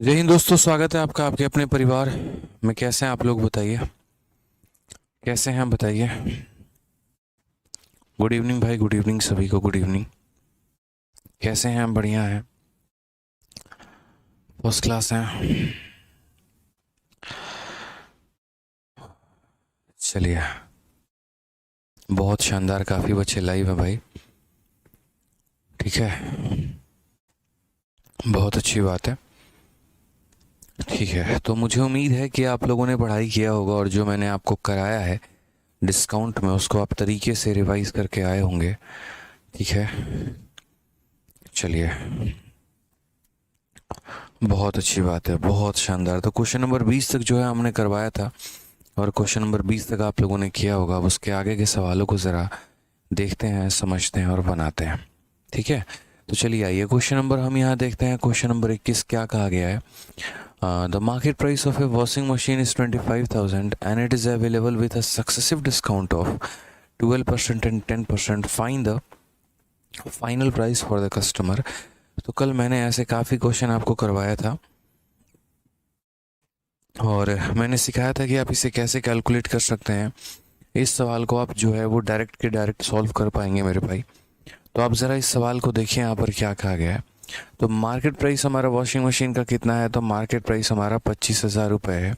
जय हिंद दोस्तों, स्वागत है आपका आपके अपने परिवार में। कैसे हैं आप लोग, बताइए कैसे हैं, बताइए। गुड इवनिंग भाई, गुड इवनिंग सभी को, गुड इवनिंग। कैसे हैं, बढ़िया हैं, फर्स्ट क्लास हैं। चलिए, बहुत शानदार, काफ़ी बच्चे लाइव हैं भाई। ठीक है, बहुत अच्छी बात है। ठीक है, तो मुझे उम्मीद है कि आप लोगों ने पढ़ाई किया होगा और जो मैंने आपको कराया है डिस्काउंट में उसको आप तरीके से रिवाइज करके आए होंगे। ठीक है, चलिए, बहुत अच्छी बात है, बहुत शानदार। तो क्वेश्चन नंबर 20 तक जो है हमने करवाया था और क्वेश्चन नंबर 20 तक आप लोगों ने किया होगा। अब उसके आगे के सवालों को ज़रा देखते हैं, समझते हैं और बनाते हैं। ठीक है, तो चलिए आइए क्वेश्चन नंबर हम यहाँ देखते हैं। क्वेश्चन नंबर 21 क्या कहा गया है? The market price of A washing machine is 25,000 and it is available with a successive discount of 12% and 10%। Find the final price for the customer. तो कल मैंने ऐसे काफ़ी क्वेश्चन आपको करवाया था और मैंने सिखाया था कि आप इसे कैसे कैलकुलेट कर सकते हैं। इस सवाल को आप जो है वो डायरेक्ट के डायरेक्ट सॉल्व कर पाएंगे मेरे भाई। तो आप ज़रा इस सवाल को देखिए, यहाँ पर क्या कहा गया है। तो मार्केट प्राइस हमारा वॉशिंग मशीन का कितना है? तो मार्केट प्राइस हमारा 25,000 रुपये है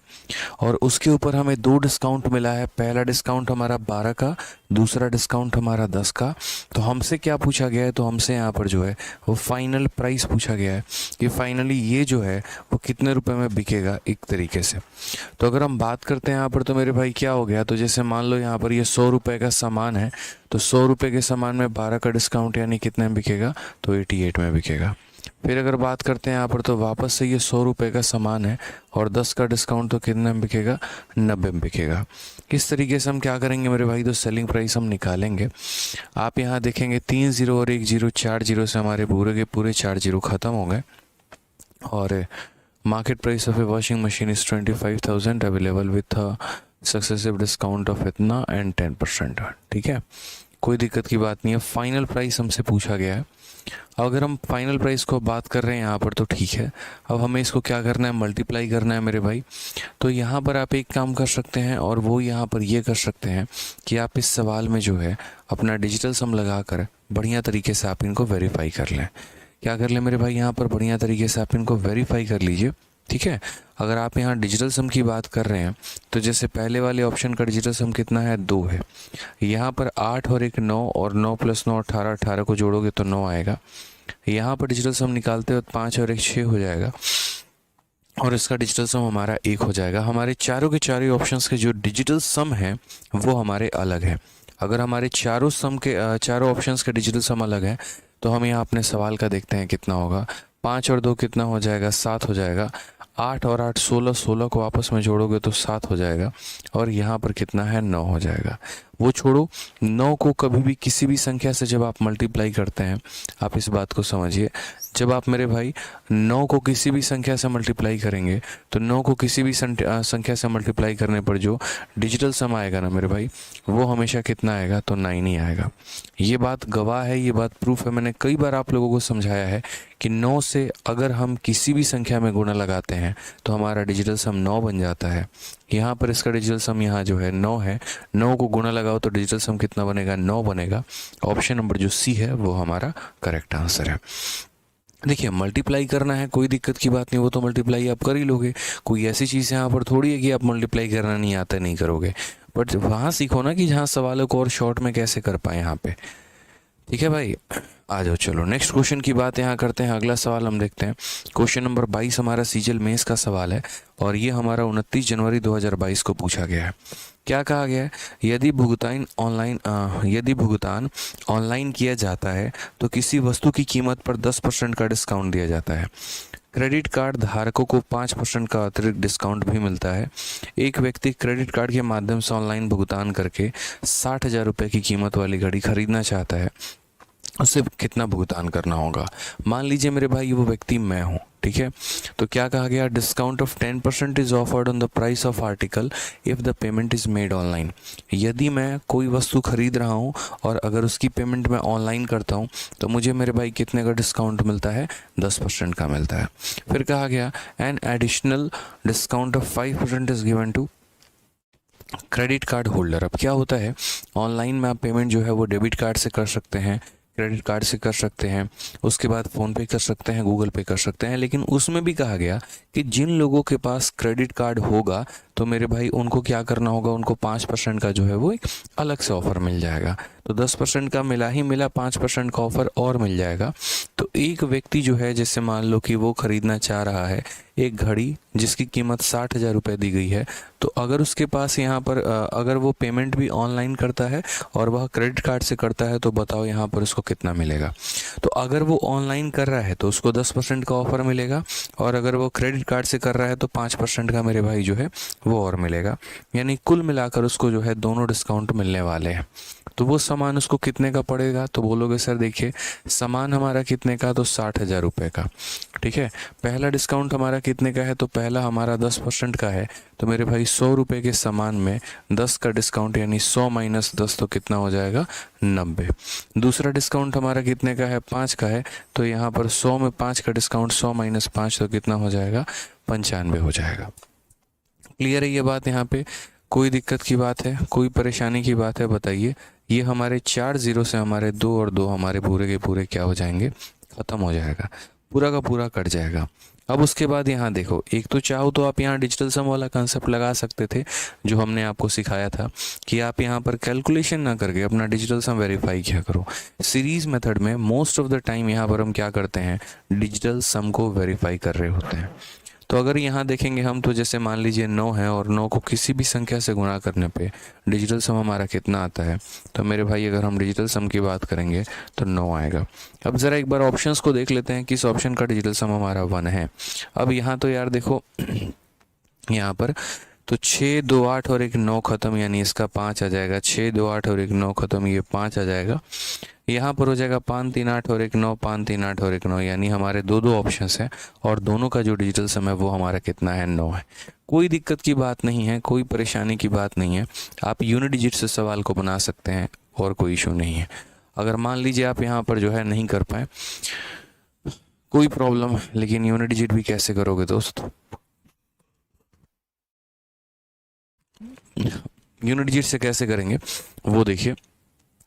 और उसके ऊपर हमें दो डिस्काउंट मिला है। पहला डिस्काउंट हमारा 12 का, दूसरा डिस्काउंट हमारा 10 का। तो हमसे क्या पूछा गया है? तो हमसे यहाँ पर जो है वो फाइनल प्राइस पूछा गया है कि फाइनली ये जो है वो कितने रुपए में बिकेगा, एक तरीके से। तो अगर हम बात करते हैं यहाँ पर तो मेरे भाई क्या हो गया, तो जैसे मान लो यहाँ पर ये 100 रुपये का सामान है, तो 100 रुपये के सामान में 12 का डिस्काउंट यानी कितने में बिकेगा? तो 88 में बिकेगा। फिर अगर बात करते हैं यहाँ पर तो वापस से ये 100 रुपये का सामान है और 10 का डिस्काउंट, तो कितने में बिकेगा? 90 में बिकेगा। किस तरीके से हम क्या करेंगे मेरे भाई? तो सेलिंग प्राइस हम निकालेंगे। आप यहाँ देखेंगे 3 जीरो और 1 जीरो, 4 जीरो से हमारे पूरे के पूरे 4 जीरो ख़त्म हो गए। और market price of A washing machine is 25,000 available with successive discount of इतना एंड 10%। ठीक है, कोई दिक्कत की बात नहीं है। फाइनल प्राइस हमसे पूछा गया है। अगर हम फाइनल प्राइस को बात कर रहे हैं यहाँ पर तो ठीक है। अब हमें इसको क्या करना है? मल्टीप्लाई करना है मेरे भाई। तो यहाँ पर आप एक काम कर सकते हैं और वो यहाँ पर ये कर सकते हैं कि आप इस सवाल में जो है अपना डिजिटल सम लगा कर बढ़िया तरीके से आप इनको वेरीफाई कर लें। क्या कर लें मेरे भाई? यहाँ पर बढ़िया तरीके से आप इनको वेरीफाई कर लीजिए। ठीक है, अगर आप यहाँ डिजिटल सम की बात कर रहे हैं तो जैसे पहले वाले ऑप्शन का डिजिटल सम कितना है? 2 है। यहाँ पर 8 और एक 9 और 9 + 9 18, 18 को जोड़ोगे तो 9 आएगा। यहाँ पर डिजिटल सम निकालते हो 5 और एक 6 हो जाएगा और इसका डिजिटल सम हमारा 1 हो जाएगा। हमारे चारों के चारों ऑप्शंस के जो डिजिटल सम है वो हमारे अलग है। अगर हमारे चारों ऑप्शंस के डिजिटल सम अलग है तो हम यहाँ अपने सवाल का देखते हैं कितना होगा। 5 और 2 कितना हो जाएगा? 7 हो जाएगा। 8 और 8 16, 16 को आपस में जोड़ोगे तो 7 हो जाएगा और यहाँ पर कितना है? 9 हो जाएगा। वो छोड़ो, 9 को कभी भी किसी भी संख्या से जब आप मल्टीप्लाई करते हैं, आप इस बात को समझिए, जब आप मेरे भाई 9 को किसी भी संख्या से मल्टीप्लाई करेंगे तो 9 को किसी भी संख्या से मल्टीप्लाई करने पर जो डिजिटल सम आएगा ना मेरे भाई, वो हमेशा कितना आएगा? तो 9 ही आएगा। ये बात गवाह है, ये बात प्रूफ है। मैंने कई बार आप लोगों को समझाया है कि 9 से अगर हम किसी भी संख्या में गुणा लगाते हैं तो हमारा डिजिटल सम 9 बन जाता है। यहाँ पर इसका डिजिटल सम यहाँ जो है 9 है। 9 को गुणा लगाओ तो डिजिटल सम कितना बनेगा? 9 बनेगा। ऑप्शन नंबर जो सी है वो हमारा करेक्ट आंसर है। देखिए, मल्टीप्लाई करना है, कोई दिक्कत की बात नहीं, वो तो मल्टीप्लाई आप कर ही लोगे। कोई ऐसी चीज़ यहाँ पर थोड़ी है कि आप मल्टीप्लाई करना नहीं आता, नहीं करोगे। बट वहाँ सीखो ना कि जहाँ सवालों को और शॉर्ट में कैसे कर पाए यहाँ पे। ठीक है भाई, आ जाओ, चलो नेक्स्ट क्वेश्चन की बात यहाँ करते हैं। अगला सवाल हम देखते हैं। क्वेश्चन नंबर 22 हमारा सीजल मेस का सवाल है और ये हमारा 29 जनवरी 2022 को पूछा गया है। क्या कहा गया है? यदि भुगतान ऑनलाइन किया जाता है तो किसी वस्तु की कीमत पर 10% का डिस्काउंट दिया जाता है। क्रेडिट कार्ड धारकों को 5% का अतिरिक्त डिस्काउंट भी मिलता है। एक व्यक्ति क्रेडिट कार्ड के माध्यम से ऑनलाइन भुगतान करके 60,000 रुपये की कीमत वाली घड़ी खरीदना चाहता है। उसे कितना भुगतान करना होगा। मान लीजिए मेरे भाई वो व्यक्ति मैं हूँ, ठीक है। तो क्या कहा गया, discount of 10% is offered on the price of article if the payment is made online. यदि मैं कोई वस्तु खरीद रहा हूँ और अगर उसकी पेमेंट मैं ऑनलाइन करता हूँ तो मुझे मेरे भाई कितने का डिस्काउंट मिलता है, 10% का मिलता है। फिर कहा गया an additional discount of 5% is given to credit card holder. अब क्या होता है, ऑनलाइन में आप पेमेंट जो है वो डेबिट कार्ड से कर सकते हैं, क्रेडिट कार्ड से कर सकते हैं, उसके बाद फ़ोन पे कर सकते हैं, गूगल पे कर सकते हैं। लेकिन उसमें भी कहा गया कि जिन लोगों के पास क्रेडिट कार्ड होगा तो मेरे भाई उनको क्या करना होगा, उनको 5% का जो है वो एक अलग से ऑफ़र मिल जाएगा। तो 10% का मिला ही मिला, 5% का ऑफ़र और मिल जाएगा। तो एक व्यक्ति जो है, जैसे मान लो कि वो ख़रीदना चाह रहा है एक घड़ी जिसकी कीमत 60,000 रुपये दी गई है, तो अगर उसके पास यहाँ पर अगर वो पेमेंट भी ऑनलाइन करता है और वह क्रेडिट कार्ड से करता है तो बताओ यहाँ पर उसको कितना मिलेगा। तो अगर वो ऑनलाइन कर रहा है तो उसको 10% का ऑफ़र मिलेगा, और अगर वो क्रेडिट कार्ड से कर रहा है तो 5% का मेरे भाई जो है वो और मिलेगा। यानी कुल मिलाकर उसको जो है दोनों डिस्काउंट मिलने वाले हैं। तो वो सामान उसको कितने का पड़ेगा, तो बोलोगे सर देखिए सामान हमारा कितने का, तो 60,000 रुपये का, ठीक है। पहला डिस्काउंट हमारा कितने का है, तो पहला हमारा 10% का है, तो मेरे भाई 100 रुपये के सामान में 10 का डिस्काउंट यानी 100 माइनस 10 तो कितना हो जाएगा, 90। दूसरा डिस्काउंट हमारा कितने का है, 5 का है, तो यहाँ पर 100 में 5 का डिस्काउंट 100 माइनस 5 तो कितना हो जाएगा, 95 हो जाएगा। क्लियर है ये बात, यहाँ पे कोई दिक्कत की बात है, कोई परेशानी की बात है, बताइए। ये हमारे 4 जीरो से हमारे 2 और 2 हमारे पूरे के पूरे क्या हो जाएंगे, ख़त्म हो जाएगा, पूरा का पूरा कट जाएगा। अब उसके बाद यहाँ देखो, एक तो चाहो तो आप यहाँ डिजिटल सम वाला कंसेप्ट लगा सकते थे जो हमने आपको सिखाया था कि आप यहाँ पर कैलकुलेशन ना करके अपना डिजिटल सम वेरीफाई किया करो। सीरीज मेथड में मोस्ट ऑफ द टाइम यहाँ पर हम क्या करते हैं, डिजिटल सम को वेरीफाई कर रहे होते हैं। तो अगर यहाँ देखेंगे हम, तो जैसे मान लीजिए 9 है और 9 को किसी भी संख्या से गुणा करने पे डिजिटल सम हमारा कितना आता है, तो मेरे भाई अगर हम डिजिटल सम की बात करेंगे तो 9 आएगा। अब ज़रा एक बार ऑप्शंस को देख लेते हैं, किस ऑप्शन का डिजिटल सम हमारा 1 है। अब यहाँ तो यार देखो यहाँ पर तो 6 2 8 और एक 9 ख़त्म, यानी इसका 5 आ जाएगा। 6 2 8 और एक 9 ख़त्म, ये 5 आ जाएगा। यहाँ पर हो जाएगा 5 3 8 और एक 9, 5 3 8 और एक 9, यानी हमारे दो ऑप्शंस हैं और दोनों का जो डिजिटल सम है वो हमारा कितना है, 9 है। कोई दिक्कत की बात नहीं है, कोई परेशानी की बात नहीं है, आप यूनिट डिजिट से सवाल को बना सकते हैं और कोई इशू नहीं है। अगर मान लीजिए आप यहाँ पर जो है नहीं कर पाए, कोई प्रॉब्लम, लेकिन यूनिट डिजिट भी कैसे करोगे दोस्त, यूनिट डिजिट से कैसे करेंगे वो देखिए।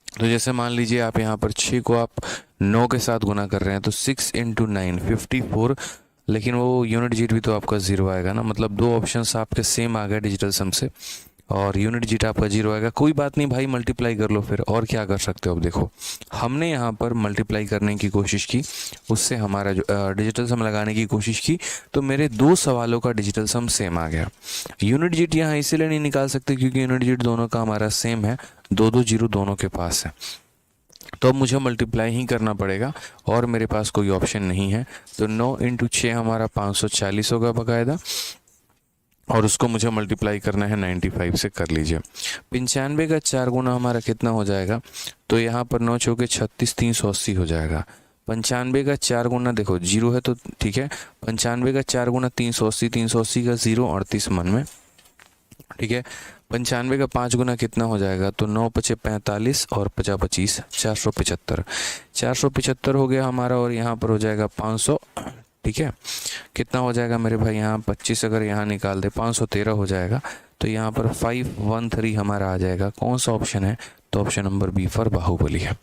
तो जैसे मान लीजिए आप यहाँ पर 6 को आप 9 के साथ गुना कर रहे हैं, तो 6 इंटू 9 54, लेकिन वो यूनिट डिजिट भी तो आपका 0 आएगा ना, मतलब दो ऑप्शंस आपके सेम आ गए डिजिटल सम से और यूनिट डिजिट आपका 0 आएगा। कोई बात नहीं भाई, मल्टीप्लाई कर लो फिर, और क्या कर सकते हो। अब देखो हमने यहाँ पर मल्टीप्लाई करने की कोशिश की, उससे हमारा जो डिजिटल सम लगाने की कोशिश की, तो मेरे दो सवालों का डिजिटल सम सेम आ गया। यूनिट डिजिट यहाँ इसीलिए नहीं निकाल सकते क्योंकि यूनिट डिजिट दोनों का हमारा सेम है, 2 2 जीरो दोनों के पास है, तो अब मुझे मल्टीप्लाई ही करना पड़ेगा और मेरे पास कोई ऑप्शन नहीं है। तो 9 इंटू 6 हमारा 540 होगा बाकायदा, और उसको मुझे मल्टीप्लाई करना है 95 से, कर लीजिए। 95 का 4 गुना हमारा कितना हो जाएगा, तो यहाँ पर 9 चौके 36, 380 हो जाएगा। 95 का 4 गुना, देखो 0 है तो ठीक है, 95 का 4 गुना 380, 380 का 0 38 मन में, ठीक है। 95 का 5 गुना कितना हो जाएगा, तो 9 पचे 45 और 50 25 475, 475 हो गया हमारा, और यहाँ पर हो जाएगा 500, ठीक है। कितना हो जाएगा मेरे भाई, यहाँ 25 अगर यहाँ निकाल दे 513 हो जाएगा। तो यहाँ पर 513 हमारा आ जाएगा। कौन सा ऑप्शन है, तो option number B for Baahubali है।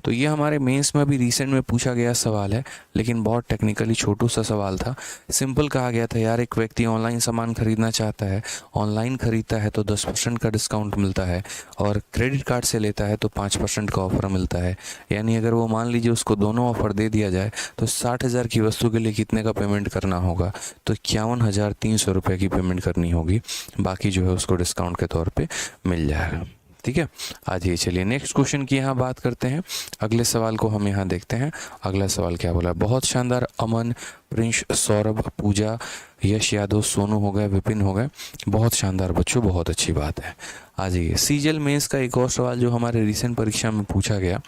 तो ये हमारे मेंस में अभी रिसेंट में पूछा गया सवाल है, लेकिन बहुत टेक्निकली छोटू सा सवाल था। सिंपल कहा गया था यार, एक व्यक्ति ऑनलाइन सामान खरीदना चाहता है, ऑनलाइन खरीदता है तो 10% का डिस्काउंट मिलता है, और क्रेडिट कार्ड से लेता है तो 5% का ऑफर मिलता है। यानी अगर वो मान लीजिए उसको दोनों ऑफर दे दिया जाए तो 60,000 की वस्तु के लिए कितने का पेमेंट करना होगा, तो 51,300 रुपये की पेमेंट करनी होगी, बाकी जो है उसको डिस्काउंट के तौर पर मिल जाएगा। ठीक है, आज ये चलिए नेक्स्ट क्वेश्चन की यहाँ बात करते हैं। अगले सवाल को हम यहाँ देखते हैं। अगला सवाल क्या बोला, बहुत शानदार अमन प्रिंस, सौरभ, पूजा, यश यादव, सोनू हो गए, विपिन हो गए। बहुत शानदार बच्चों, बहुत अच्छी बात है। आ जाइए सीजीएल मेंस का एक और सवाल जो हमारे रिसेंट परीक्षा में पूछा गया।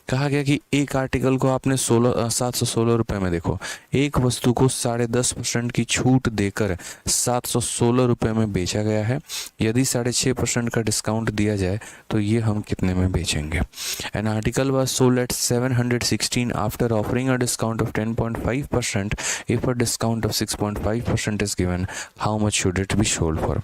कहा गया कि एक आर्टिकल को आपने 716 रुपये में, देखो एक वस्तु को 10.5% की छूट देकर 716 रुपये में बेचा गया है। यदि 6.5% का डिस्काउंट दिया जाए तो ये हम कितने में बेचेंगे? An article was sold at 716 after offering a discount of 10.5%. If a discount of 6.5% is given, how much should it be sold for?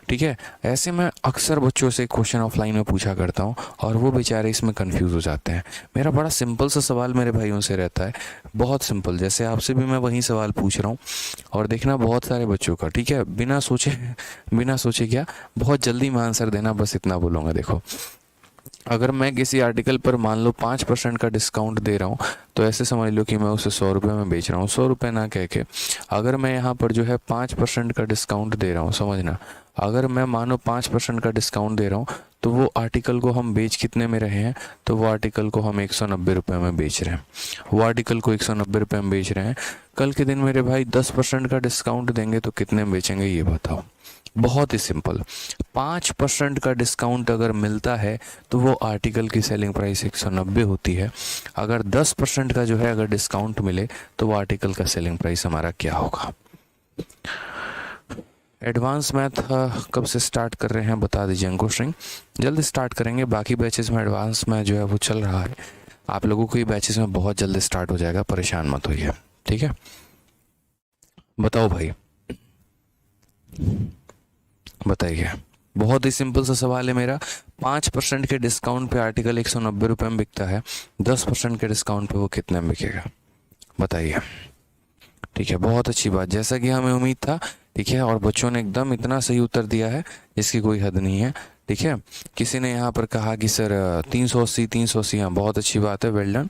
ठीक है, ऐसे मैं अक्सर बच्चों से क्वेश्चन ऑफलाइन में पूछा करता हूँ और वो बेचारे इसमें कंफ्यूज हो जाते हैं। मेरा बड़ा सिंपल सा सवाल मेरे भाइयों से रहता है, बहुत सिंपल, जैसे आपसे भी मैं वही सवाल पूछ रहा हूँ और देखना बहुत सारे बच्चों का, ठीक है, बिना सोचे क्या, बहुत जल्दी में आंसर देना, बस इतना बोलूँगा। देखो अगर मैं किसी आर्टिकल पर मान लो 5% का डिस्काउंट दे रहा हूँ तो ऐसे समझ लो कि मैं उसे 100 रुपये में बेच रहा हूँ। 100 रुपये ना कह के अगर मैं यहाँ पर जो है 5% का डिस्काउंट दे रहा हूँ, समझना, अगर मैं मानो 5% का डिस्काउंट दे रहा हूँ तो वो आर्टिकल को हम बेच कितने में रहे हैं? तो वो आर्टिकल को हम 190 रुपये में बेच रहे हैं। वो आर्टिकल को 190 रुपये में बेच रहे हैं। कल के दिन मेरे भाई 10% का डिस्काउंट देंगे तो कितने में बेचेंगे ये बताओ? बहुत ही सिंपल, 5% का डिस्काउंट अगर मिलता है तो वो आर्टिकल की सेलिंग प्राइस 190 होती है। अगर 10% का जो है अगर डिस्काउंट मिले तो वो आर्टिकल का सेलिंग प्राइस हमारा क्या होगा? एडवांस मैथ कब से स्टार्ट कर रहे हैं बता दीजिए अंकुर सिंह। जल्द स्टार्ट करेंगे, बाकी बैचेस में एडवांस में जो है वो चल रहा है। आप लोगों को ये बैचेस में बहुत जल्द स्टार्ट हो जाएगा, परेशान मत होइए, ठीक है। बताओ भाई, बताइए। बहुत ही सिंपल सा सवाल है मेरा। 5% के डिस्काउंट पे आर्टिकल 190 रुपये में बिकता है, 10% के डिस्काउंट पे वो कितने में बिकेगा बताइए? ठीक है, बहुत अच्छी बात, जैसा कि हमें उम्मीद था, ठीक है। और बच्चों ने एकदम इतना सही उत्तर दिया है जिसकी कोई हद नहीं है, ठीक है। किसी ने यहाँ पर कहा कि सर 380, हाँ बहुत अच्छी बात है, वेल डन,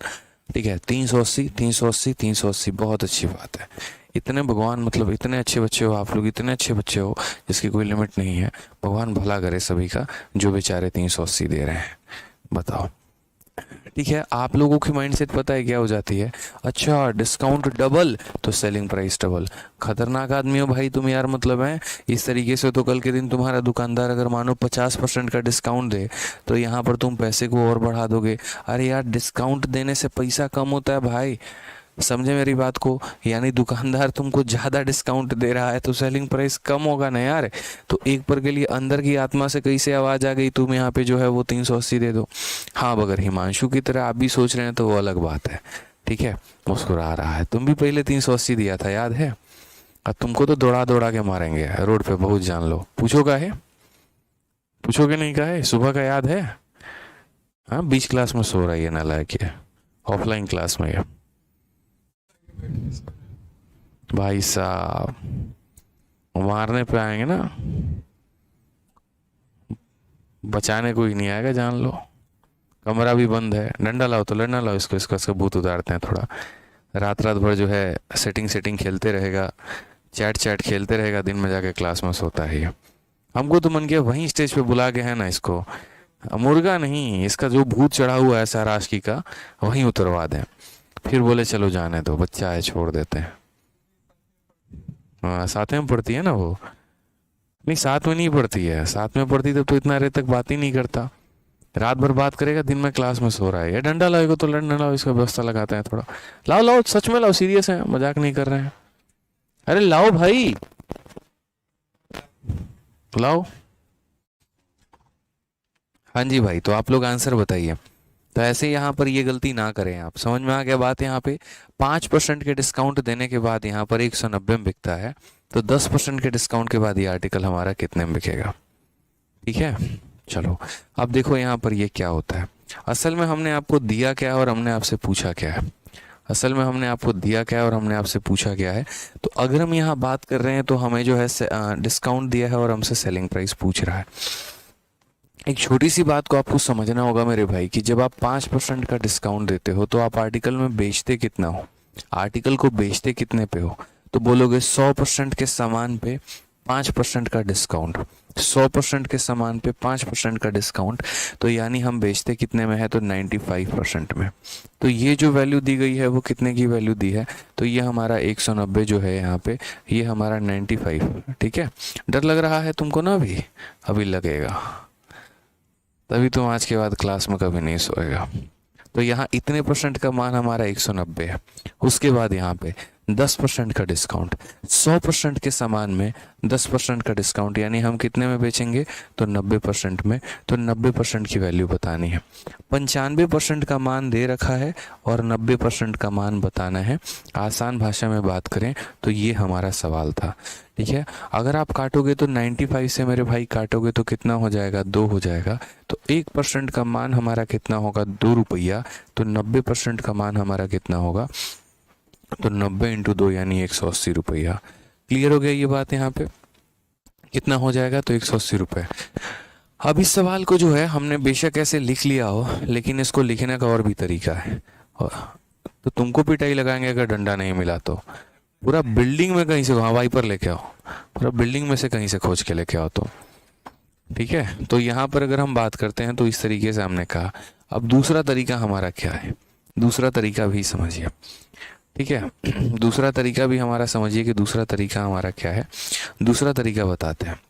ठीक है। 380, बहुत अच्छी बात है। इतने भगवान, मतलब इतने अच्छे बच्चे हो आप लोग, इतने अच्छे बच्चे हो जिसकी कोई लिमिट नहीं है। भगवान भला करे सभी का जो बेचारे 380 दे रहे हैं, बताओ, ठीक है। आप लोगों की माइंडसेट पता है क्या हो जाती है? अच्छा डिस्काउंट डबल तो सेलिंग प्राइस डबल। खतरनाक आदमी हो भाई तुम यार, मतलब है इस तरीके से तो कल के दिन तुम्हारा दुकानदार अगर मानो 50% का डिस्काउंट दे तो यहाँ पर तुम पैसे को और बढ़ा दोगे। अरे यार डिस्काउंट देने से पैसा कम होता है भाई, समझे मेरी बात को? यानी दुकानदार तुमको ज़्यादा डिस्काउंट दे रहा है तो सेलिंग प्राइस कम होगा ना यार। तो एक पर के लिए अंदर की आत्मा से कैसे आवाज़ आ गई तुम यहाँ पे जो है वो 380 दे दो। हाँ अगर हिमांशु की तरह आप भी सोच रहे हैं तो वो अलग बात है, ठीक है। मुस्कुरा रहा है, तुम भी पहले 380 दिया था याद है? अब तुमको तो दौड़ा दौड़ा के मारेंगे रोड पे, बहुत जान लो। पूछो का है, पूछोगे नहीं का है? सुबह का याद है? हाँ 20 क्लास में सो रही है नालायक, ऑफलाइन क्लास में। भाई साहब मारने पे आएंगे ना, बचाने कोई नहीं आएगा, जान लो। कमरा भी बंद है, डंडा लाओ तो डंडा लाओ, इसको इसका भूत उतारते हैं थोड़ा। रात रात भर जो है सेटिंग खेलते रहेगा, चैट खेलते रहेगा, दिन में जाके क्लास में सोता है। हमको तो मन किया वहीं स्टेज पे बुला के है ना इसको, मुर्गा नहीं, इसका जो भूत चढ़ा हुआ है साराशकी का वहीं उतरवा दें। फिर बोले चलो जाने दो, बच्चा है छोड़ देते हैं। हाँ साथ में पढ़ती है ना वो, नहीं साथ में नहीं पढ़ती है, साथ में पढ़ती तो इतना देर तक बात ही नहीं करता, रात भर बात करेगा, दिन में क्लास में सो रहा है। ये डंडा लाएगा तो डंडा लाओ, इसका व्यवस्था लगाते हैं थोड़ा। लाओ लाओ सच में लाओ, सीरियस है, मजाक नहीं कर रहे हैं। अरे लाओ भाई लाओ। हाँ जी भाई, तो आप लोग आंसर बताइए। तो ऐसे यहाँ पर ये गलती ना करें आप, समझ में आ गया बात? यहाँ पे 5% के डिस्काउंट देने के बाद यहाँ पर 190 में बिकता है, तो 10% के डिस्काउंट के बाद ये आर्टिकल हमारा कितने में बिकेगा? ठीक है, चलो अब देखो यहाँ पर ये क्या होता है। असल में हमने आपको दिया क्या है और हमने आपसे पूछा क्या है? असल में हमने आपको दिया क्या है और हमने आपसे पूछा क्या है? तो अगर हम यहाँ बात कर रहे हैं तो हमें जो है डिस्काउंट दिया है और हमसे सेलिंग प्राइस पूछ रहा है। एक छोटी सी बात को आपको समझना होगा मेरे भाई कि जब आप 5% का डिस्काउंट देते हो तो आप आर्टिकल में बेचते कितना हो? आर्टिकल को बेचते कितने पे हो? तो बोलोगे 100% के सामान पे 5% का डिस्काउंट, 100% के सामान पे 5% का डिस्काउंट, तो यानी हम बेचते कितने में है, तो 95% में। तो ये जो वैल्यू दी गई है वो कितने की वैल्यू दी है, तो ये हमारा 190 जो है यहाँ पे, ये हमारा 95। ठीक है, डर लग रहा है तुमको ना, अभी अभी लगेगा, तभी तुम आज के बाद क्लास में कभी नहीं सोएगा। तो यहाँ इतने परसेंट का मान हमारा 190 है। उसके बाद यहाँ पे 10% का डिस्काउंट, 100% के सामान में 10% का डिस्काउंट, यानी हम कितने में बेचेंगे, तो 90% में। तो 90% की वैल्यू बतानी है। 95% का मान दे रखा है और 90% का मान बताना है। आसान भाषा में बात करें तो ये हमारा सवाल था। ठीक है, अगर आप काटोगे तो 95 से मेरे भाई काटोगे तो कितना हो जाएगा, 2 हो जाएगा। तो 1% का मान हमारा कितना होगा, 2 रुपया। तो 90% का मान हमारा कितना होगा, तो 90 इंटू 2 यानी 180 रुपया। क्लियर हो गया ये बात, यहाँ पे कितना हो जाएगा, तो 180 रुपये। अब इस सवाल को जो है हमने बेशक ऐसे लिख लिया हो, लेकिन इसको लिखने का और भी तरीका है। तो तुमको पिटाई लगाएंगे अगर डंडा नहीं मिला तो। पूरा बिल्डिंग में कहीं से, हाँ वाइपर लेके आओ, पूरा बिल्डिंग में से कहीं से खोज के लेके आओ तो। ठीक है, तो यहाँ पर अगर हम बात करते हैं तो इस तरीके से हमने कहा। अब दूसरा तरीका हमारा क्या है, दूसरा तरीका भी समझिए। ठीक है, दूसरा तरीका भी हमारा समझिए कि दूसरा तरीका हमारा क्या है। दूसरा तरीका बताते हैं।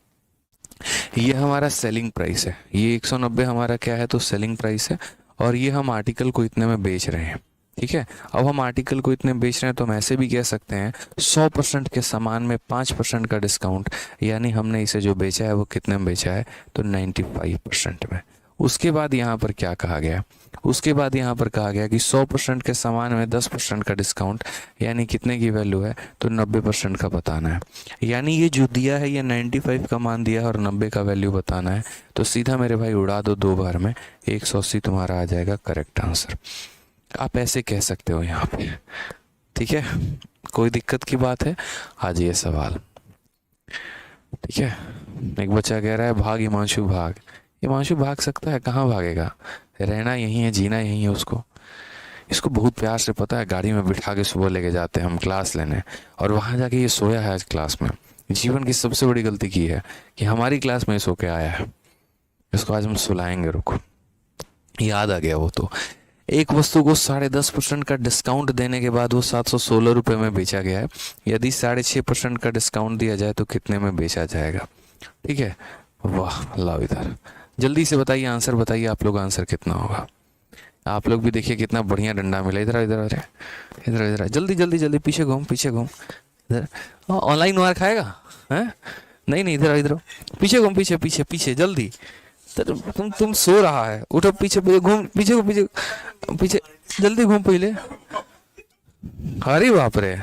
ये हमारा सेलिंग प्राइस है, ये 190 हमारा क्या है, तो सेलिंग प्राइस है। और ये हम आर्टिकल को इतने में बेच रहे हैं। ठीक है, अब हम आर्टिकल को इतने बेच रहे हैं तो हम ऐसे भी कह सकते हैं 100% के सामान में 5% का डिस्काउंट, यानी हमने इसे जो बेचा है वो कितने में बेचा है, तो 95% में। उसके बाद यहाँ पर क्या कहा गया, उसके बाद यहाँ पर कहा गया कि 100% के सामान में 10% का डिस्काउंट, यानी कितने की वैल्यू है, तो 90% का बताना है। यानी ये जो दिया है ये 95 का मान दिया है और 90 का वैल्यू बताना है। तो सीधा मेरे भाई उड़ा दो 2 बार में, 180 तुम्हारा आ जाएगा करेक्ट आंसर। आप ऐसे कह सकते हो यहाँ पे। ठीक है, कोई दिक्कत की बात है, आज ये सवाल। ठीक है, एक बच्चा कह रहा है भाग हिमांशु भाग। हिमांशु भाग सकता है, कहाँ भागेगा, रहना यहीं है, जीना यहीं है उसको। इसको बहुत प्यार से पता है, गाड़ी में बिठा के सुबह लेके जाते हैं हम क्लास लेने, और वहाँ जाके ये सोया है आज क्लास में। जीवन की सबसे बड़ी गलती की है कि हमारी क्लास में सो के आया है। इसको आज हम सुलाएंगे, रुको, याद आ गया वो। तो एक वस्तु को 10.5% का डिस्काउंट देने के बाद वो 716 रुपये में बेचा गया है। यदि 6.5% का डिस्काउंट दिया जाए तो कितने में बेचा जाएगा। ठीक है, वाह, लाओ इधर जल्दी से बताइए, आंसर बताइए आप लोग, आंसर कितना होगा। आप लोग भी देखिए कितना बढ़िया डंडा मिला। इधर इधर अरे इधर इधर, जल्दी जल्दी जल्दी, पीछे घूम पीछे घूम। इधर ऑनलाइन मार खाएगा हैं, नहीं नहीं, इधर इधर पीछे घूम, पीछे पीछे पीछे जल्दी। तुम सो रहा है, उठो, पीछे पीछे घूम, पीछे पीछे पीछे जल्दी घूम पहले। अरे बाप रे,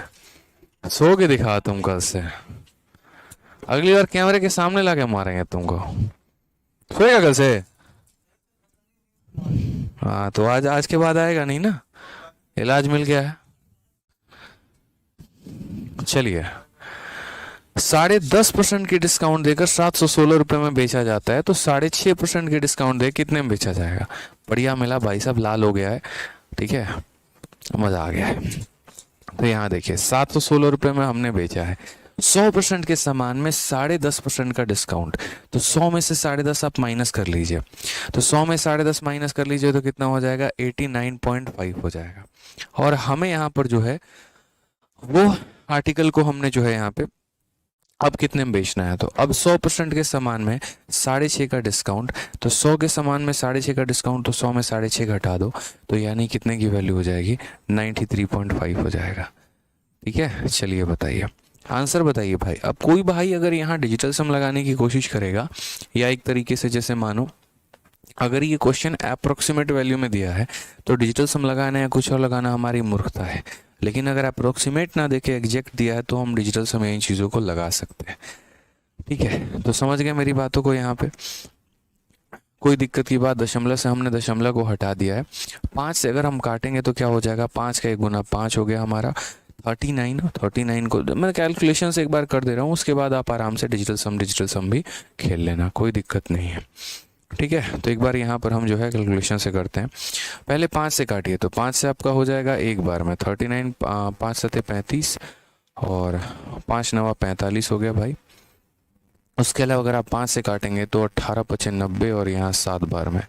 सो के दिखा तुम कल से, अगली बार कैमरे के सामने लाके मारेंगे तुमको। सोएगा कल से, हाँ तो आज के बाद आएगा नहीं ना, इलाज मिल गया है। चलिए, 10.5% की डिस्काउंट देकर 716 रुपये में बेचा जाता है, तो 6.5% की डिस्काउंट दे कितने में बेचा जाएगा। बढ़िया मिला भाई साहब, लाल हो गया है। ठीक है, मजा आ गया है। तो यहाँ देखिए 716 रुपये में हमने बेचा है, 100% के सामान में 10.5% का डिस्काउंट। तो 100 में से 10.5 आप माइनस कर लीजिए, तो 100 में 10.5 माइनस कर लीजिए तो कितना हो जाएगा, 89.5 हो जाएगा। और हमें यहाँ पर जो है वो आर्टिकल को हमने जो है यहाँ पे अब कितने में बेचना है। तो अब 100% के सामान में 6.5 का डिस्काउंट, तो 100 के सामान में 6.5 का डिस्काउंट, तो 100 में 6.5 घटा दो, तो यानी कितने की वैल्यू हो जाएगी, 93.5 हो जाएगा। ठीक है, चलिए बताइए, आंसर बताइए भाई। अब कोई भाई अगर यहाँ डिजिटल सम लगाने की कोशिश करेगा, या एक तरीके से जैसे मानो अगर ये क्वेश्चन अप्रोक्सीमेट वैल्यू में दिया है तो डिजिटल सम लगाना या कुछ और लगाना हमारी मूर्खता है। लेकिन अगर अप्रोक्सीमेट ना देके एग्जैक्ट दिया है तो हम डिजिटल सम इन चीज़ों को लगा सकते हैं। ठीक है, तो समझ गए मेरी बातों को। यहाँ पे कोई दिक्कत की बात, दशमलव से हमने दशमलव को हटा दिया है। 5 से अगर हम काटेंगे तो क्या हो जाएगा, 5 का 1 गुना 5 हो गया हमारा 39 को मैं कैलकुलेशन से एक बार कर दे रहा हूँ, उसके बाद आप आराम से डिजिटल सम भी खेल लेना, कोई दिक्कत नहीं है। ठीक है, तो एक बार यहाँ पर हम जो है कैलकुलेशन से करते हैं। पहले 5 से काटिए, तो 5 से आपका हो जाएगा एक बार में 39, 5 सते 35 और 5 नवा 45 हो गया भाई। उसके अलावा अगर आप 5 से काटेंगे तो 18 पचे 90 और यहाँ 7 बार में।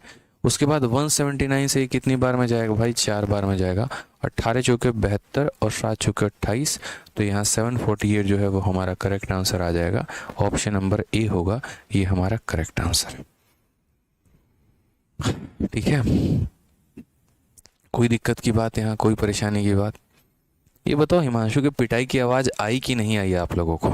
उसके बाद 179 से कितनी बार में जाएगा भाई, 4 बार में जाएगा। 18 चौके 72 और 7 चौके 28, तो यहाँ 748 जो है वो हमारा करेक्ट आंसर आ जाएगा। ऑप्शन नंबर ए होगा ये हमारा करेक्ट आंसर। ठीक है, कोई दिक्कत की बात यहाँ, कोई परेशानी की बात? ये बताओ हिमांशु के पिटाई की आवाज़ आई कि नहीं आई आप लोगों को?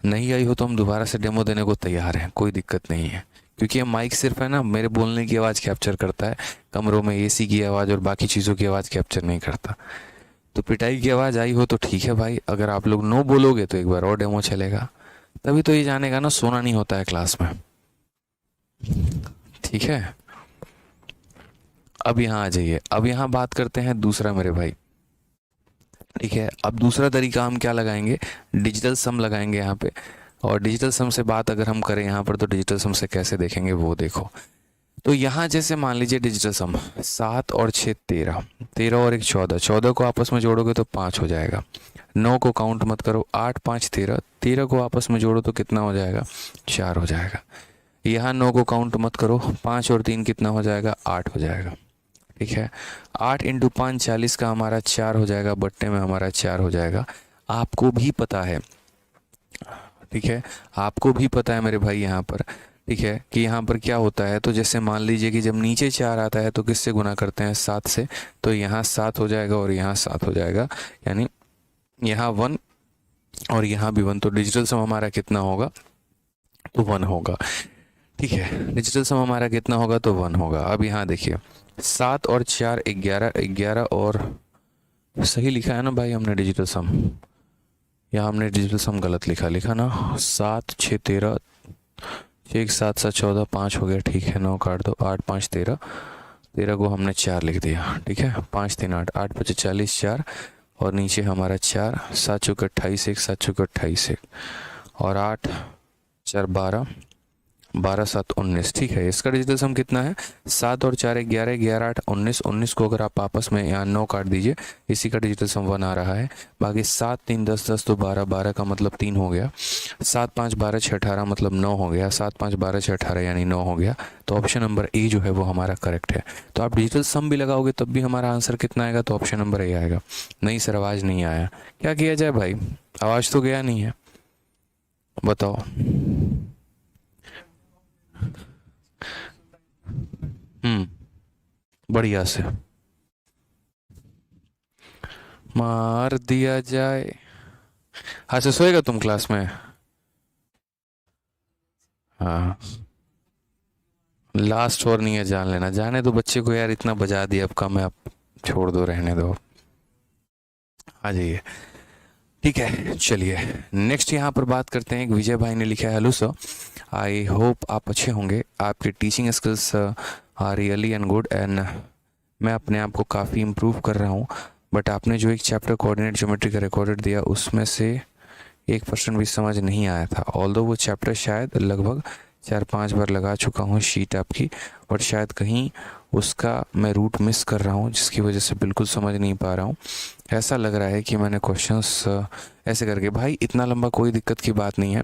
नहीं आई हो तो हम दोबारा से डेमो देने को तैयार हैं, कोई दिक्कत नहीं है। क्योंकि ये माइक सिर्फ है ना मेरे बोलने की आवाज़ कैप्चर करता है, कमरों में एसी की आवाज़ और बाकी चीज़ों की आवाज़ कैप्चर नहीं करता। तो पिटाई की आवाज़ आई हो तो ठीक है भाई, अगर आप लोग नो बोलोगे तो एक बार और डेमो चलेगा, तभी तो ये जानेगा ना सोना नहीं होता है क्लास में। ठीक है, अब यहाँ आ जाइए, अब यहाँ बात करते हैं दूसरा मेरे भाई। ठीक है, अब दूसरा तरीका हम क्या लगाएंगे, डिजिटल सम लगाएंगे यहाँ पे। और डिजिटल सम से बात अगर हम करें यहाँ पर, तो डिजिटल सम से कैसे देखेंगे वो देखो। तो यहाँ जैसे मान लीजिए डिजिटल सम 7 और 6 13, 13 और 1 14, 14 को आपस में जोड़ोगे तो 5 हो जाएगा। 9 को काउंट मत करो, 8 5 13, 13 को आपस में जोड़ो तो कितना हो जाएगा, 4 हो जाएगा। यहाँ 9 को काउंट मत करो, 5 और 3 कितना हो जाएगा, 8 हो जाएगा। ठीक है, 8 इंटू 5 40 का हमारा 4 हो जाएगा, बट्टे में हमारा 4 हो जाएगा। आपको भी पता है, ठीक है, आपको भी पता है मेरे भाई यहाँ पर, ठीक है, कि यहाँ पर क्या होता है। तो जैसे मान लीजिए कि जब नीचे 4 आता है तो किससे गुना करते हैं, 7 से। तो यहाँ 7 हो जाएगा और यहाँ 7 हो जाएगा, यानी यहाँ 1 और यहाँ भी 1। तो डिजिटल सम हमारा कितना होगा, तो 1 होगा। ठीक है, डिजिटल सम हमारा कितना होगा, तो 1 होगा। अब यहाँ देखिए 7 और 4 11, 11 और सही लिखा है ना भाई हमने डिजिटल सम, यहाँ हमने डिजिटल सम गलत लिखा ना। 7 6 13, 6 7 7 14, 5 हो गया। ठीक है, 9 काट दो, 8 5 13, 13 को हमने 4 लिख दिया। ठीक है, 5 3 8, 8 5 40, 4 और नीचे हमारा 4, 7 चौक 28 1, 7 चौक 28 1 और 8 4 12, 12 7 19। ठीक है, इसका डिजिटल सम कितना है, 7 और 4 11, 11 8 19, 19 को अगर आप आपस में यहाँ 9 काट दीजिए, इसी का डिजिटल सम 1 आ रहा है। बाकी 7 3 10 10 तो 12, 12 का मतलब 3 हो गया। 7 5 12 6 18 मतलब 9 हो गया। 7 5 12 6 18 यानी 9 हो गया। तो ऑप्शन नंबर ए जो है वो हमारा करेक्ट है। तो आप डिजिटल सम भी लगाओगे तब भी हमारा आंसर कितना आएगा, तो ऑप्शन नंबर ए आएगा। नहीं सर आवाज़ नहीं आया, क्या किया जाए भाई, आवाज़ तो गया नहीं है, बताओ। बढ़िया से मार दिया जाए। अच्छा सोएगा तुम क्लास में? हाँ, लास्ट और नहीं है, जान लेना, जाने दो बच्चे को यार, इतना बजा दिया अब कम है, अब छोड़ दो, रहने दो, आ जाइए। ठीक है, चलिए नेक्स्ट यहाँ पर बात करते हैं। एक विजय भाई ने लिखा है, हेलो सर, आई होप आप अच्छे होंगे, आपकी teaching skills are really and good एंड मैं अपने आप को काफ़ी इम्प्रूव कर रहा हूँ। बट आपने जो एक चैप्टर कोऑर्डिनेट ज्योमेट्री का रिकॉर्डेड दिया उसमें से 1% भी समझ नहीं आया था। ऑल्दो वो चैप्टर शायद लगभग 4-5 बार लगा चुका हूँ शीट आपकी, बट शायद कहीं उसका मैं रूट मिस कर रहा हूँ जिसकी वजह से बिल्कुल समझ नहीं पा रहा हूँ। ऐसा लग रहा है कि मैंने क्वेश्चंस ऐसे करके, भाई इतना लंबा कोई दिक्कत की बात नहीं है।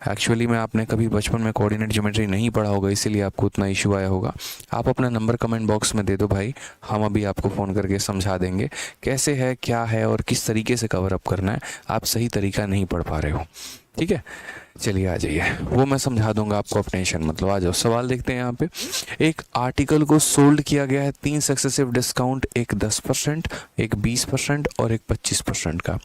एक्चुअली में आपने कभी बचपन में कोऑर्डिनेट ज्योमेट्री नहीं पढ़ा होगा, इसीलिए आपको उतना इशू आया होगा। आप अपना नंबर कमेंट बॉक्स में दे दो भाई, हम अभी आपको फ़ोन करके समझा देंगे कैसे है, क्या है और किस तरीके से कवर अप करना है। आप सही तरीका नहीं पढ़ पा रहे हो, ठीक है। चलिए आ जाइए, वो मैं समझा दूंगा आपको, आप टेंशन मतलब आ जाओ। सवाल देखते हैं यहाँ पे। एक आर्टिकल को सोल्ड किया गया है 3 सक्सेसिव डिस्काउंट, एक 10%, एक 20% और एक 25% का।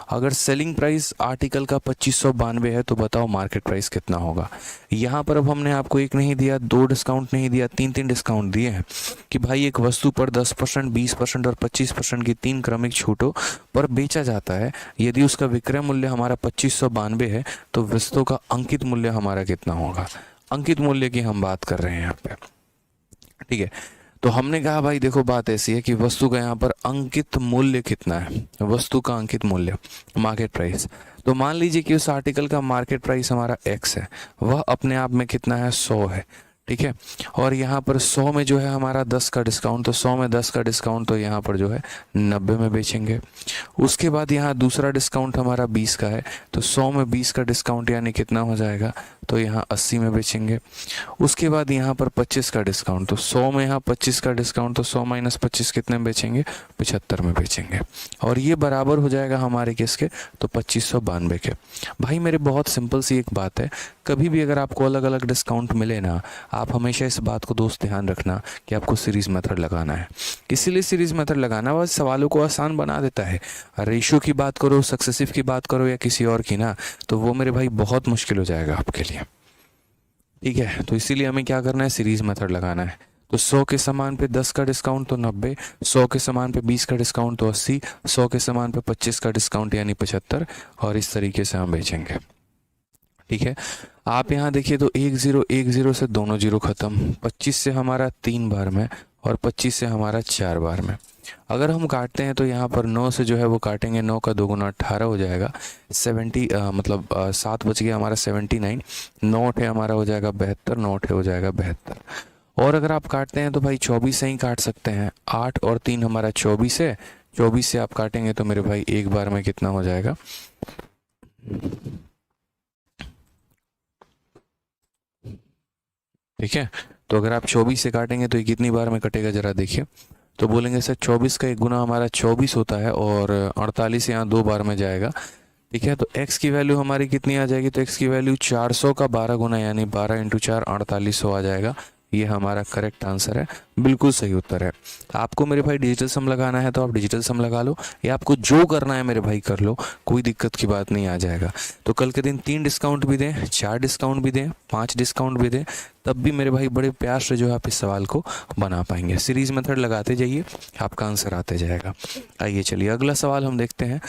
अगर सेलिंग प्राइस आर्टिकल का 2592 है तो बताओ मार्केट प्राइस कितना होगा। यहाँ पर अब हमने आपको एक नहीं दिया, 2 डिस्काउंट नहीं दिया, 3 डिस्काउंट दिए हैं कि भाई एक वस्तु पर 10%, 20% और 25% की 3 क्रमिक छूटों पर बेचा जाता है। यदि उसका विक्रय मूल्य हमारा 2592 है तो वस्तु का अंकित मूल्य हमारा कितना होगा। अंकित मूल्य की हम बात कर रहे हैं यहाँ पे, ठीक है। तो हमने कहा भाई देखो बात ऐसी है कि वस्तु का यहाँ पर अंकित मूल्य कितना है, वस्तु का अंकित मूल्य मार्केट प्राइस। तो मान लीजिए कि उस आर्टिकल का मार्केट प्राइस हमारा x है, वह अपने आप में कितना है, 100 है, ठीक है। और यहाँ पर 100 में जो है हमारा 10 का डिस्काउंट, तो 100 में 10 का डिस्काउंट, तो यहाँ पर जो है 90 में बेचेंगे। उसके बाद यहाँ दूसरा डिस्काउंट हमारा 20 का है, तो 100 में 20 का डिस्काउंट यानी कितना हो जाएगा, तो यहाँ 80 में बेचेंगे। उसके बाद यहाँ पर 25 का डिस्काउंट, तो 100 में यहाँ 25 का डिस्काउंट, तो 100 माइनस 25 कितने में बेचेंगे, 75 में बेचेंगे। और ये बराबर हो जाएगा हमारे किसके, तो 2592 के। भाई मेरे बहुत सिंपल सी एक बात है, कभी भी अगर आपको अलग अलग डिस्काउंट मिले ना, आप हमेशा इस बात को दोस्त ध्यान रखना कि आपको सीरीज मेथड लगाना है। इसीलिए सीरीज मेथड लगाना बस सवालों को आसान बना देता है। रेशियो की बात करो, सक्सेसिव की बात करो या किसी और की ना, तो वो मेरे भाई बहुत मुश्किल हो जाएगा आपके लिए। ठीक है, तो इसीलिए हमें क्या करना है, सीरीज मेथड लगाना है। तो 100 के सामान पे 10 का डिस्काउंट तो 90, 100 के सामान पे 20 का डिस्काउंट तो 80, 100 के सामान पे 25 का डिस्काउंट यानी 75, और इस तरीके से हम बेचेंगे। ठीक है, आप यहाँ देखिए तो 10 से दोनों जीरो खत्म, 25 से हमारा 3 बार में, और 25 से हमारा 4 बार में। अगर हम काटते हैं तो यहाँ पर 9 से जो है वो काटेंगे, 9 का 2 गुना 18 हो जाएगा, 70 मतलब 7 बच गया हमारा 79, 9 अठे हमारा हो जाएगा 72, 9 अठे हो जाएगा 72। और अगर आप काटते हैं तो भाई 24 से ही काट सकते हैं, 8 और 3 हमारा 24 है, 24 से आप काटेंगे तो मेरे भाई एक बार में कितना हो जाएगा, ठीक है। तो अगर आप 24 से काटेंगे तो ये कितनी बार में कटेगा जरा देखिए, तो बोलेंगे सर 24 का एक गुना हमारा 24 होता है, और 48 यहाँ 2 बार में जाएगा। ठीक है, तो x की वैल्यू हमारी कितनी आ जाएगी, तो x की वैल्यू 400 का 12 गुना यानी 12 × 4 4800 आ जाएगा। ये हमारा करेक्ट आंसर है, बिल्कुल सही उत्तर है। आपको मेरे भाई डिजिटल सम लगाना है तो आप डिजिटल सम लगा लो, या आपको जो करना है मेरे भाई कर लो, कोई दिक्कत की बात नहीं, आ जाएगा। तो कल के दिन 3 डिस्काउंट भी दें, 4 डिस्काउंट भी दें, 5 डिस्काउंट भी दें, तब भी मेरे भाई बड़े प्यार से जो है आप इस सवाल को बना पाएंगे। सीरीज मेथड लगाते जाइए, आपका आंसर आते जाएगा। आइए चलिए अगला सवाल हम देखते हैं।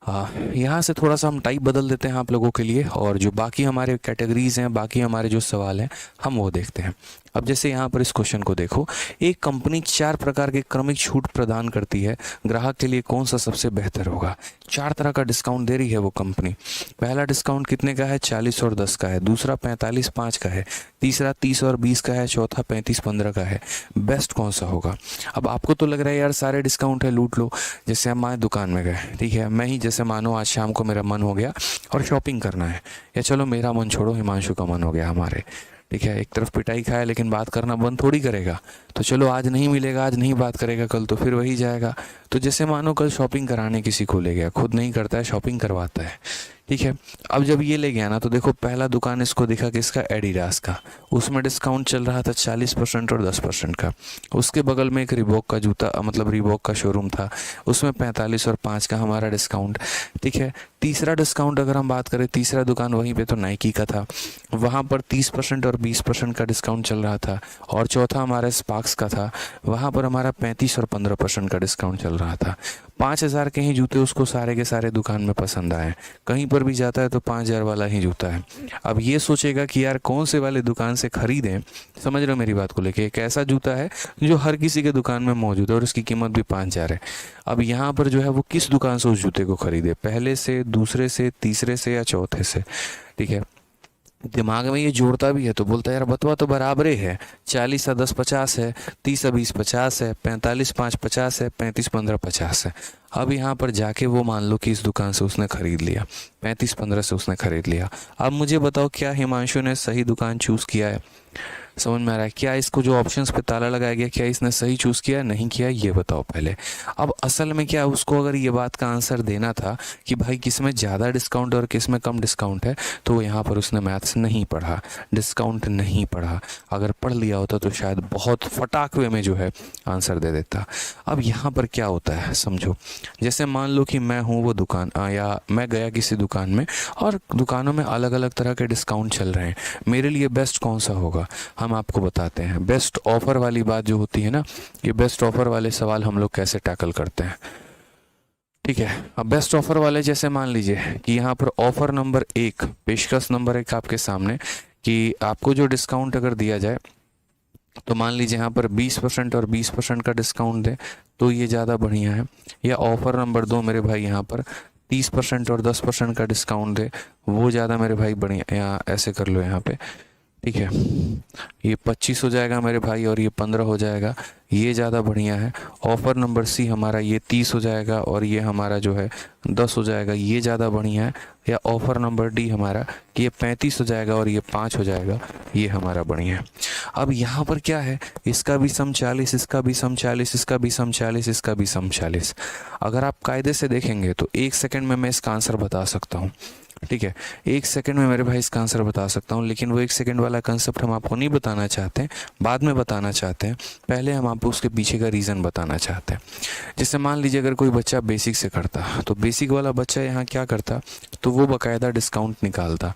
हाँ, यहाँ से थोड़ा सा हम टाइप बदल देते हैं आप लोगों के लिए, और जो बाकी हमारे कैटेगरीज हैं, बाकी हमारे जो सवाल हैं, हम वो देखते हैं। अब जैसे यहाँ पर इस क्वेश्चन को देखो, एक कंपनी 4 प्रकार के क्रमिक छूट प्रदान करती है, ग्राहक के लिए कौन सा सबसे बेहतर होगा। 4 तरह का डिस्काउंट दे रही है वो कंपनी। पहला डिस्काउंट कितने का है, 40 और 10 का है, दूसरा 45 5 का है, तीसरा 30 और 20 का है, चौथा 35 15 का है। बेस्ट कौन सा होगा। अब आपको तो लग रहा है यार सारे डिस्काउंट है लूट लो। जैसे हम आए दुकान में गए, ठीक है, मैं ही जैसे मानो आज शाम को मेरा मन हो गया और शॉपिंग करना है, या चलो मेरा मन छोड़ो हिमांशु का मन हो गया हमारे, ठीक है, एक तरफ पिटाई खाए लेकिन बात करना बंद थोड़ी करेगा। तो चलो आज नहीं मिलेगा, आज नहीं बात करेगा, कल तो फिर वही जाएगा। तो जैसे मानो कल शॉपिंग कराने किसी को ले गया, खुद नहीं करता है, शॉपिंग करवाता है, ठीक है। अब जब ये ले गया ना, तो देखो पहला दुकान इसको दिखा किसका, एडिडास का, उसमें डिस्काउंट चल रहा था 40% और 10% का। उसके बगल में एक रिबॉक का जूता मतलब रिबॉक का शोरूम था, उसमें 45 और 5 का हमारा डिस्काउंट, ठीक है। तीसरा डिस्काउंट अगर हम बात करें, तीसरा दुकान वहीं पे तो नाइकी का था, वहाँ पर 30% और 20% का डिस्काउंट चल रहा था। और चौथा हमारा स्पार्क्स का था, वहाँ पर हमारा 35 और 15% का डिस्काउंट चल रहा था। 5000 के ही जूते उसको सारे के सारे दुकान में पसंद आए, कहीं पर भी जाता है तो 5000 वाला ही जूता है। अब ये सोचेगा कि यार कौन से वाले दुकान से खरीदें, समझ रहे हो मेरी बात को लेके, एक ऐसा जूता है जो हर किसी के दुकान में मौजूद है और उसकी कीमत भी 5000 है। अब यहाँ पर जो है वो किस दुकान से उस जूते को खरीदे, पहले से, दूसरे से, तीसरे से या चौथे से, ठीक है। दिमाग में ये जोड़ता भी है तो बोलता है यार बतवा तो बराबरे है, 40 और 10 50 है, 30 और 20 50 है, 45 5 50 है, 35 15 50 है। अब यहाँ पर जाके वो मान लो कि इस दुकान से उसने खरीद लिया, 35 15 से उसने खरीद लिया। अब मुझे बताओ क्या हिमांशु ने सही दुकान चूज़ किया है, समझ में आ रहा है। क्या इसको जो ऑप्शंस पे ताला लगाया गया, क्या इसने सही चूज़ किया नहीं किया, ये बताओ पहले। अब असल में क्या उसको अगर ये बात का आंसर देना था कि भाई किस में ज़्यादा डिस्काउंट और किस में कम डिस्काउंट है, तो यहाँ पर उसने मैथ्स नहीं पढ़ा, डिस्काउंट नहीं पढ़ा। अगर पढ़ लिया होता तो शायद बहुत फटाकवे में जो है आंसर दे देता। अब यहाँ पर क्या होता है समझो, जैसे मान लो कि मैं हूँ वो दुकान या मैं गया किसी दुकान में और दुकानों में अलग अलग तरह के डिस्काउंट चल रहे हैं, मेरे लिए बेस्ट कौन सा होगा हम आपको बताते हैं। बेस्ट ऑफर वाली बात जो होती है ना, ये बेस्ट ऑफर वाले सवाल हम लोग कैसे टैकल करते हैं, ठीक है। अब बेस्ट ऑफर वाले जैसे मान लीजिए कि यहाँ पर ऑफर नंबर 1, पेशकश नंबर 1 आपके सामने कि आपको जो डिस्काउंट अगर दिया जाए तो मान लीजिए यहाँ पर 20% और 20% का डिस्काउंट दे तो ये ज़्यादा बढ़िया है। या ऑफर नंबर 2 मेरे भाई यहाँ पर 30% और 10% का डिस्काउंट दे, वो ज़्यादा मेरे भाई बढ़िया। या ऐसे कर लो यहाँ पे ठीक है, ये 25 हो जाएगा मेरे भाई और ये 15 हो जाएगा, ये ज़्यादा बढ़िया है। ऑफ़र नंबर सी हमारा ये 30 हो जाएगा और ये हमारा जो है 10 हो जाएगा, ये ज़्यादा बढ़िया है। या ऑफ़र नंबर डी हमारा कि ये 35 हो जाएगा और ये 5 हो जाएगा, ये हमारा बढ़िया है। अब यहाँ पर क्या है, इसका भी सम 40, इसका भी सम 40, इसका भी सम 40, इसका भी सम 40। अगर आप कायदे से देखेंगे तो 1 सेकंड में मैं इसका आंसर बता सकता हूँ। ठीक है, 1 सेकंड में मेरे भाई इसका आंसर बता सकता हूँ, लेकिन वो 1 सेकंड वाला कंसेप्ट हम आपको नहीं बताना चाहते हैं, बाद में बताना चाहते हैं। पहले हम आपको उसके पीछे का रीज़न बताना चाहते हैं। जैसे मान लीजिए अगर कोई बच्चा बेसिक से करता तो बेसिक वाला बच्चा यहाँ क्या करता, तो वो बाकायदा डिस्काउंट निकालता।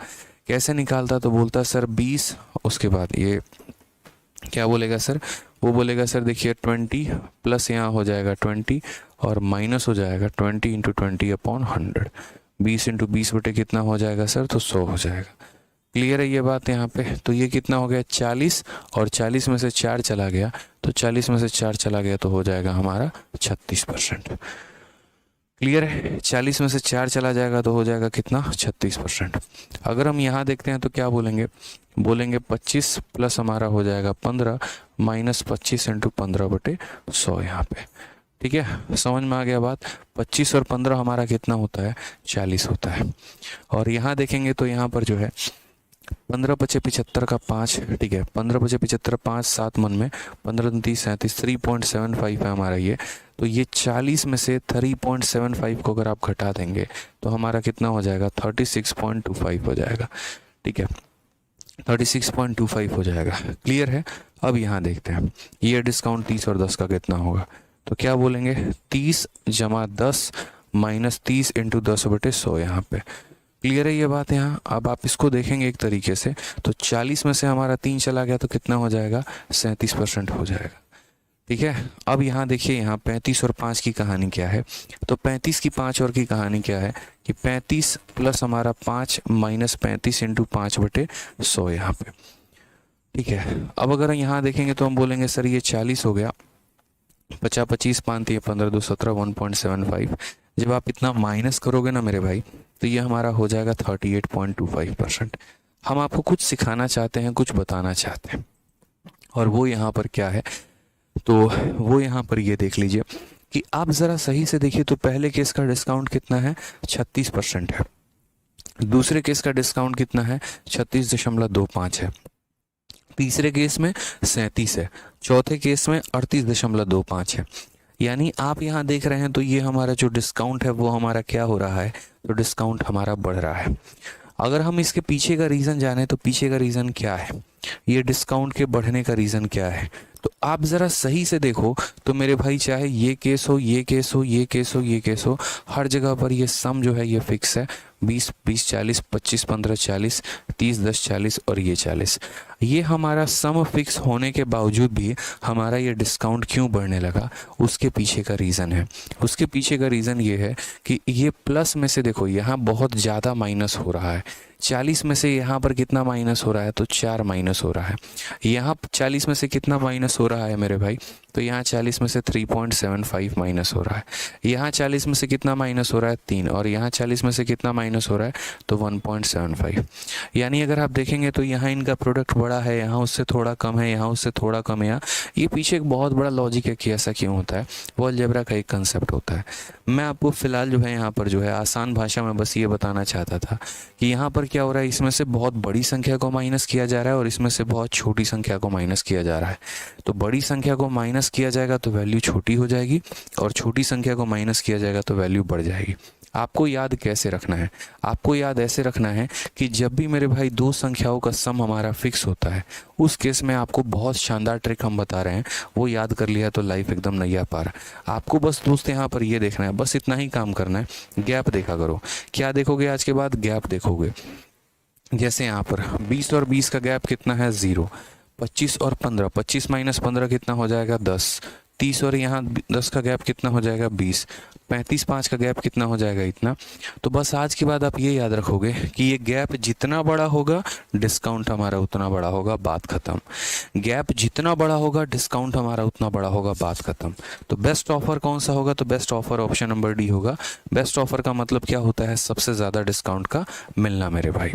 कैसे निकालता, तो बोलता सर 20, उसके बाद ये क्या बोलेगा सर, वो बोलेगा सर देखिए 20 प्लस यहाँ हो जाएगा 20 और माइनस हो जाएगा 20 इंटू 20/100। 20 इंटू 20 बटे कितना हो जाएगा सर, तो 100 हो जाएगा। क्लियर है ये बात यहाँ पे। तो ये कितना हो गया 40 और 40 में से 4 चला गया, तो 40 में से 4 चला गया तो हो जाएगा हमारा 36%। क्लियर है, 40 में से 4 चला जाएगा तो हो जाएगा कितना 36%। अगर हम यहाँ देखते हैं तो क्या बोलेंगे, बोलेंगे 25 प्लस हमारा हो जाएगा 15 माइनस 25 इंटू 15/100 यहाँ पे। ठीक है, समझ में आ गया बात। 25 और 15 हमारा कितना होता है, 40 होता है। और यहाँ देखेंगे तो यहाँ पर जो है 15 पचे 75 का 5, ठीक है, 15 पचे 75 5 7 मन में 15 30 37 3.75 है हमारा ये। तो ये 40 में से 3.75 को अगर आप घटा देंगे तो हमारा कितना हो जाएगा 36.25 हो जाएगा। ठीक है, 36.25 हो जाएगा। क्लियर है। अब यहाँ देखते हैं ये डिस्काउंट 30 और 10 का कितना होगा, तो क्या बोलेंगे 30 जमा 10 माइनस 30 इंटू 10/100 यहाँ पे। क्लियर है ये बात यहाँ। अब आप इसको देखेंगे एक तरीके से तो 40 में से हमारा 3 चला गया तो कितना हो जाएगा 37% हो जाएगा। ठीक है, अब यहाँ देखिए यहाँ 35 और 5 की कहानी क्या है, तो 35 की 5 और की कहानी क्या है कि 35 प्लस हमारा 5 माइनस 35 इंटू 5/100 यहाँ पे। ठीक है, अब अगर यहाँ देखेंगे तो हम बोलेंगे सर ये 40 हो गया, 50 25 5 15 2 17 1.75। जब आप इतना माइनस करोगे ना मेरे भाई तो ये हमारा हो जाएगा 38.25%। हम आपको कुछ सिखाना चाहते हैं, कुछ बताना चाहते हैं, और वो यहाँ पर क्या है, तो वो यहाँ पर ये देख लीजिए कि आप ज़रा सही से देखिए तो पहले केस का डिस्काउंट कितना है 36% है, दूसरे केस का डिस्काउंट कितना है 36.25 है, तीसरे केस में 37 है, चौथे केस में 38.25 है। यानी आप यहाँ देख रहे हैं तो ये हमारा जो डिस्काउंट है वो हमारा क्या हो रहा है, तो डिस्काउंट हमारा बढ़ रहा है। अगर हम इसके पीछे का रीज़न जाने तो पीछे का रीज़न क्या है, ये डिस्काउंट के बढ़ने का रीज़न क्या है, तो आप ज़रा सही से देखो तो मेरे भाई चाहे ये केस हो, ये केस हो, ये केस हो, ये केस हो, हर जगह पर ये सम जो है ये फिक्स है। 20 20 40 25 15 40 30 10 40 और ये 40। ये हमारा सम फिक्स होने के बावजूद भी हमारा ये डिस्काउंट क्यों बढ़ने लगा, उसके पीछे का रीज़न है। उसके पीछे का रीज़न ये है कि ये प्लस में से देखो यहाँ बहुत ज़्यादा माइनस हो रहा है। 40 में से यहाँ पर कितना माइनस हो रहा है, तो 4 माइनस हो रहा है। यहाँ 40 में से कितना माइनस हो रहा है मेरे भाई, तो यहाँ 40 में से 3.75 माइनस हो रहा है। यहाँ 40 में से कितना माइनस हो रहा है 3, और यहाँ 40 में से कितना माइनस हो रहा है, तो 1.75। यानी अगर आप देखेंगे तो यहाँ इनका प्रोडक्ट बड़ा है, यहाँ उससे थोड़ा कम है, यहाँ उससे थोड़ा कम है। यहाँ ये पीछे एक बहुत बड़ा लॉजिक है कि ऐसा क्यों होता है, वो अलजेब्रा का एक कंसेप्ट होता है। मैं आपको फ़िलहाल जो है यहाँ पर जो है आसान भाषा में बस ये बताना चाहता था कि यहाँ पर क्या हो रहा है, इसमें से बहुत बड़ी संख्या को माइनस किया जा रहा है और इसमें से बहुत छोटी संख्या को माइनस किया जा रहा है। तो बड़ी संख्या को माइनस किया जाएगा तो वैल्यू छोटी हो जाएगी, और छोटी संख्या को माइनस किया जाएगा तो वैल्यू बढ़ जाएगी। आपको याद कैसे रखना है, आपको याद ऐसे रखना है कि जब भी मेरे भाई दो संख्याओं का सम हमारा फिक्स होता है, उस केस में आपको बहुत शानदार ट्रिक हम बता रहे हैं, वो याद कर लिया तो लाइफ एकदम नैया पार। आपको बस दोस्त यहाँ पर ये देखना है, बस इतना ही काम करना है। गैप देखा करो। क्या देखोगे आज के बाद, गैप देखोगे। जैसे यहाँ पर 20 और 20 का गैप कितना है 0, 25 और 15, 25 माइनस 15 कितना हो जाएगा 10, 30 और यहाँ 10 का गैप कितना हो जाएगा 20, 35 5 का गैप कितना हो जाएगा इतना। तो बस आज के बाद आप ये याद रखोगे कि ये गैप जितना बड़ा होगा डिस्काउंट हमारा उतना बड़ा होगा, बात खत्म। गैप जितना बड़ा होगा डिस्काउंट हमारा उतना बड़ा होगा, बात खत्म। तो बेस्ट ऑफर कौन सा होगा, तो best offer option number D होगा। बेस्ट ऑफर का मतलब क्या होता है, सबसे ज़्यादा डिस्काउंट का मिलना मेरे भाई।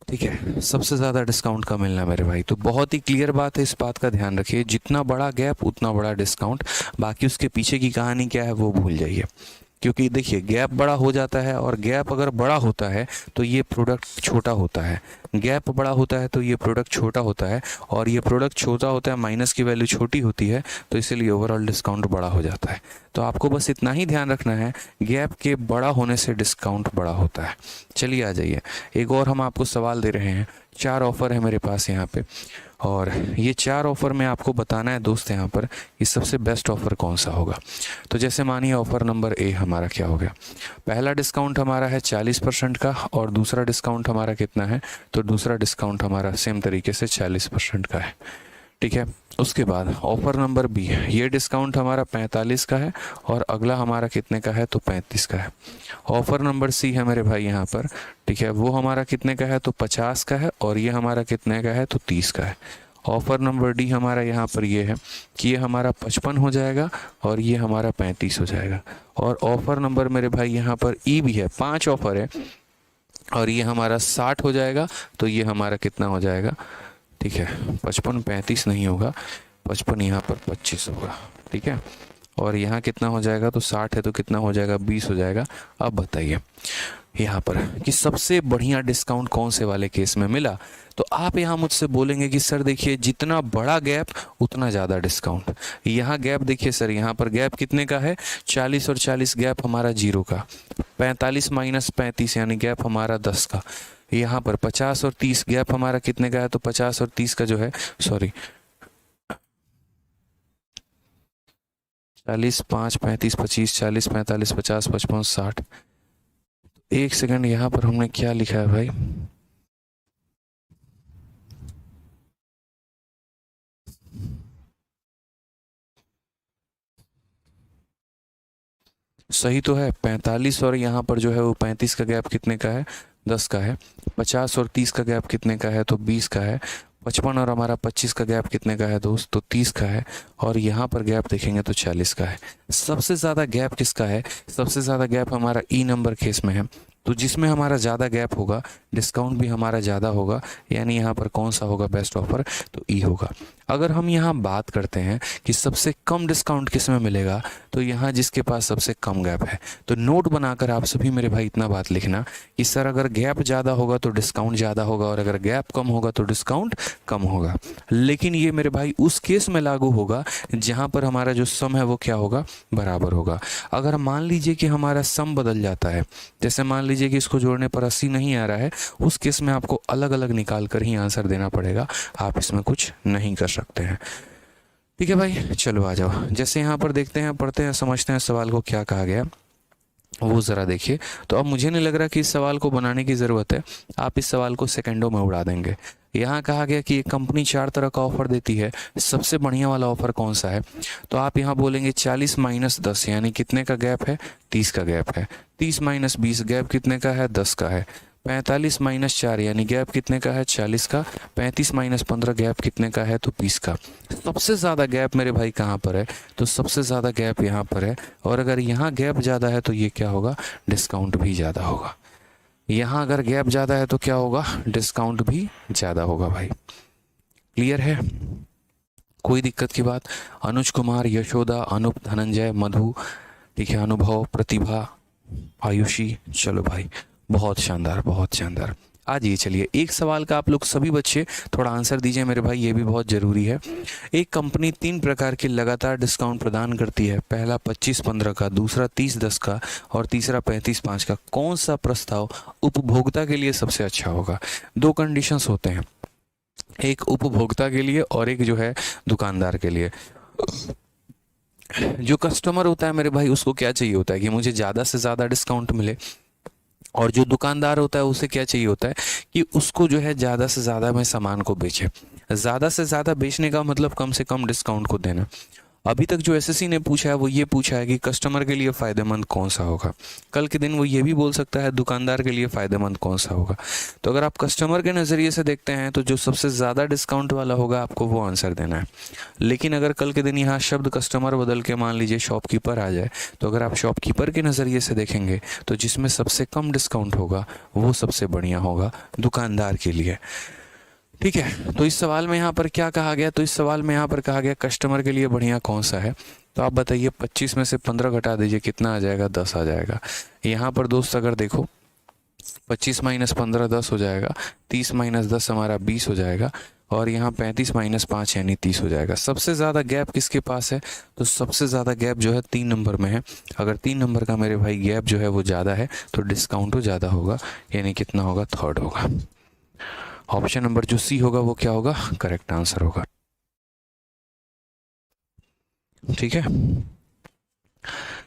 ठीक है, सबसे ज़्यादा डिस्काउंट का मिलना मेरे भाई। तो बहुत ही क्लियर बात है, इस बात का ध्यान रखिए, जितना बड़ा गैप उतना बड़ा डिस्काउंट। बाकी उसके पीछे की कहानी क्या है वो भूल जाइए, क्योंकि देखिए गैप बड़ा हो जाता है, और गैप अगर बड़ा होता है तो ये प्रोडक्ट छोटा होता है। गैप बड़ा होता है तो ये प्रोडक्ट छोटा होता है, और ये प्रोडक्ट छोटा होता है, माइनस की वैल्यू छोटी होती है, तो इसीलिए ओवरऑल डिस्काउंट बड़ा हो जाता है। तो आपको बस इतना ही ध्यान रखना है, गैप के बड़ा होने से डिस्काउंट बड़ा होता है। चलिए आ जाइए, एक और हम आपको सवाल दे रहे हैं। 4 ऑफ़र है मेरे पास यहाँ पे, और ये 4 ऑफ़र में आपको बताना है दोस्त यहाँ पर कि सबसे बेस्ट ऑफ़र कौन सा होगा। तो जैसे मानिए ऑफ़र नंबर ए हमारा क्या हो गया, पहला डिस्काउंट हमारा है 40% का, और दूसरा डिस्काउंट हमारा कितना है, तो दूसरा डिस्काउंट हमारा सेम तरीके से 40% का है। ठीक है, उसके बाद ऑफ़र नंबर बी है, ये डिस्काउंट हमारा 45 का है, और अगला हमारा कितने का है, तो 35 का है। ऑफ़र नंबर सी है मेरे भाई यहाँ पर, ठीक है, वो हमारा कितने का है, तो 50 का है, और ये हमारा कितने का है, तो 30 का है। ऑफ़र नंबर डी हमारा यहाँ पर ये है कि ये हमारा 55 हो जाएगा, और ये हमारा 35 हो जाएगा। और ऑफ़र नंबर मेरे भाई यहाँ पर ई भी है, 5 ऑफ़र है, और ये हमारा 60 हो जाएगा, तो ये हमारा कितना हो जाएगा, ठीक है, 55 35 नहीं होगा, 55 यहाँ पर 25 होगा। ठीक है, और यहाँ कितना हो जाएगा, तो 60 है तो कितना हो जाएगा, 20 हो जाएगा। अब बताइए यहाँ पर कि सबसे बढ़िया डिस्काउंट कौन से वाले केस में मिला। तो आप यहाँ मुझसे बोलेंगे कि सर देखिए जितना बड़ा गैप उतना ज़्यादा डिस्काउंट। यहाँ गैप देखिए सर, यहाँ पर गैप कितने का है, 40 और 40 गैप हमारा 0 का, 45 माइनस 35 यानी गैप हमारा 10 का। यहाँ पर 50 और 30 गैप हमारा कितने का है, तो 50 और 30 का जो है, सॉरी 40 5 35 25 40 45 50 55 60। एक सेकंड, यहाँ पर हमने क्या लिखा है भाई, सही तो है 45, और यहाँ पर जो है वो 35 का गैप कितने का है, 10 का है। 50 और 30 का गैप कितने का है, तो 20 का है। 55 और हमारा 25 का गैप कितने का है दोस्त, तो 30 का है। और यहाँ पर गैप देखेंगे तो 40 का है। सबसे ज़्यादा गैप किसका है, सबसे ज़्यादा गैप हमारा ई नंबर केस में है। तो जिसमें हमारा ज़्यादा गैप होगा डिस्काउंट भी हमारा ज़्यादा होगा, यानी यहाँ पर कौन सा होगा बेस्ट ऑफर, तो ई होगा। अगर हम यहाँ बात करते हैं कि सबसे कम डिस्काउंट किस में मिलेगा, तो यहाँ जिसके पास सबसे कम गैप है। तो नोट बनाकर आप सभी मेरे भाई इतना बात लिखना कि सर अगर गैप ज़्यादा होगा तो डिस्काउंट ज़्यादा होगा, और अगर गैप कम होगा तो डिस्काउंट कम होगा। लेकिन ये मेरे भाई उस केस में लागू होगा जहाँ पर हमारा जो सम है वो क्या होगा, बराबर होगा। अगर मान लीजिए कि हमारा सम बदल जाता है, जैसे मान लीजिए कि इसको जोड़ने पर 80 नहीं आ रहा है, उस केस में आपको अलग अलग निकाल कर ही आंसर देना पड़ेगा, आप इसमें कुछ नहीं कर सकते हैं। ठीक है भाई, चलो आ जाओ। जैसे यहाँ पर देखते हैं, पढ़ते हैं, समझते हैं सवाल को क्या कहा गया, वो ज़रा देखिए। तो अब मुझे नहीं लग रहा कि इस सवाल को बनाने की ज़रूरत है, आप इस सवाल को सेकंडों में उड़ा देंगे। यहाँ कहा गया कि एक कंपनी 4 तरह का ऑफर देती है, सबसे बढ़िया वाला ऑफर कौन सा है। तो आप यहाँ बोलेंगे 40 माइनस 10 यानी कितने का गैप है, 30 का गैप है। 30 माइनस 20 गैप कितने का है, 10 का है। 45 माइनस 4 यानी गैप कितने का है, 40 का। 35 माइनस 15 गैप कितने का है, तो 20 का। सबसे ज़्यादा गैप मेरे भाई कहाँ पर है, तो सबसे ज़्यादा गैप यहाँ पर है। और अगर यहाँ गैप ज़्यादा है तो ये क्या होगा, डिस्काउंट भी ज़्यादा होगा। यहाँ अगर गैप ज़्यादा है तो क्या होगा, डिस्काउंट भी ज़्यादा होगा भाई। क्लियर है, कोई दिक्कत की बात। अनुज कुमार, यशोदा, अनूप, धनंजय, मधु, ठीक है, अनुभव, प्रतिभा, आयुषी, चलो भाई बहुत शानदार बहुत शानदार। आज ये चलिए एक सवाल का आप लोग सभी बच्चे थोड़ा आंसर दीजिए मेरे भाई, ये भी बहुत ज़रूरी है। एक कंपनी 3 प्रकार के लगातार डिस्काउंट प्रदान करती है, पहला 25-15 का, दूसरा 30-10 का, और तीसरा 35-5 का। कौन सा प्रस्ताव उपभोक्ता के लिए सबसे अच्छा होगा। 2 कंडीशंस होते हैं, एक उपभोक्ता के लिए और एक जो है दुकानदार के लिए। जो कस्टमर होता है मेरे भाई उसको क्या चाहिए होता है कि मुझे ज़्यादा से ज़्यादा डिस्काउंट मिले, और जो दुकानदार होता है उसे क्या चाहिए होता है कि उसको जो है ज़्यादा से ज़्यादा मैं सामान को बेचे। ज़्यादा से ज़्यादा बेचने का मतलब कम से कम डिस्काउंट को देना। अभी तक जो एसएससी ने पूछा है वो ये पूछा है कि कस्टमर के लिए फ़ायदेमंद कौन सा होगा, कल के दिन वो ये भी बोल सकता है दुकानदार के लिए फ़ायदेमंद कौन सा होगा। तो अगर आप कस्टमर के नज़रिए से देखते हैं तो जो सबसे ज़्यादा डिस्काउंट वाला होगा आपको वो आंसर देना है। लेकिन अगर कल के दिन यहाँ शब्द कस्टमर बदल के मान लीजिए शॉपकीपर आ जाए, तो अगर आप शॉपकीपर के नज़रिए से देखेंगे तो जिसमें सबसे कम डिस्काउंट होगा वो सबसे बढ़िया होगा दुकानदार के लिए। ठीक है, तो इस सवाल में यहाँ पर क्या कहा गया, तो इस सवाल में यहाँ पर कहा गया कस्टमर के लिए बढ़िया कौन सा है। तो आप बताइए 25 में से 15 घटा दीजिए, कितना आ जाएगा, 10 आ जाएगा। यहाँ पर दोस्त अगर देखो 25 माइनस 15 10 हो जाएगा, 30 माइनस 10 हमारा 20 हो जाएगा, और यहाँ 35 माइनस 5 यानी 30 हो जाएगा। सबसे ज़्यादा गैप किसके पास है, तो सबसे ज़्यादा गैप जो है 3 नंबर में है। अगर 3 नंबर का मेरे भाई गैप जो है वो ज़्यादा है तो डिस्काउंट ज़्यादा होगा, यानी कितना होगा, थर्ड होगा। ऑप्शन नंबर जो सी होगा वो क्या होगा, करेक्ट आंसर होगा। ठीक है,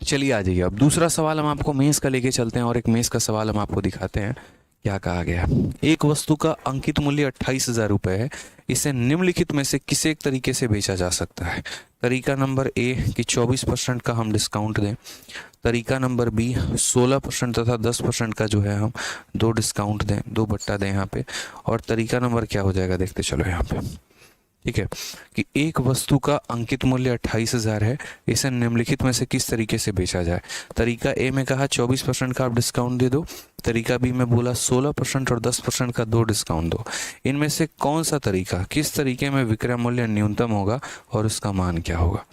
चलिए आ जाइए। अब दूसरा सवाल हम आपको मेंस का लेके चलते हैं और एक मेंस का सवाल हम आपको दिखाते हैं क्या कहा गया। एक वस्तु का अंकित मूल्य 28,000 रुपये है, इसे निम्नलिखित में से किसी एक तरीके से बेचा जा सकता है। तरीका नंबर ए कि 24% का हम डिस्काउंट दें, तरीका नंबर बी 16% तथा 10% का जो है हम 2 डिस्काउंट दें, 2 बट्टा दें यहाँ पे, और तरीका नंबर क्या हो जाएगा देखते चलो यहाँ पे। ठीक है, कि एक वस्तु का अंकित मूल्य 28,000 है, इसे निम्नलिखित में से किस तरीके से बेचा जाए। तरीका ए में कहा 24% का आप डिस्काउंट दे दो, तरीका बी में बोला 16% और 10% का 2 डिस्काउंट दो। इनमें से कौन सा तरीका, किस तरीके में विक्रय मूल्य न्यूनतम होगा और उसका मान क्या होगा।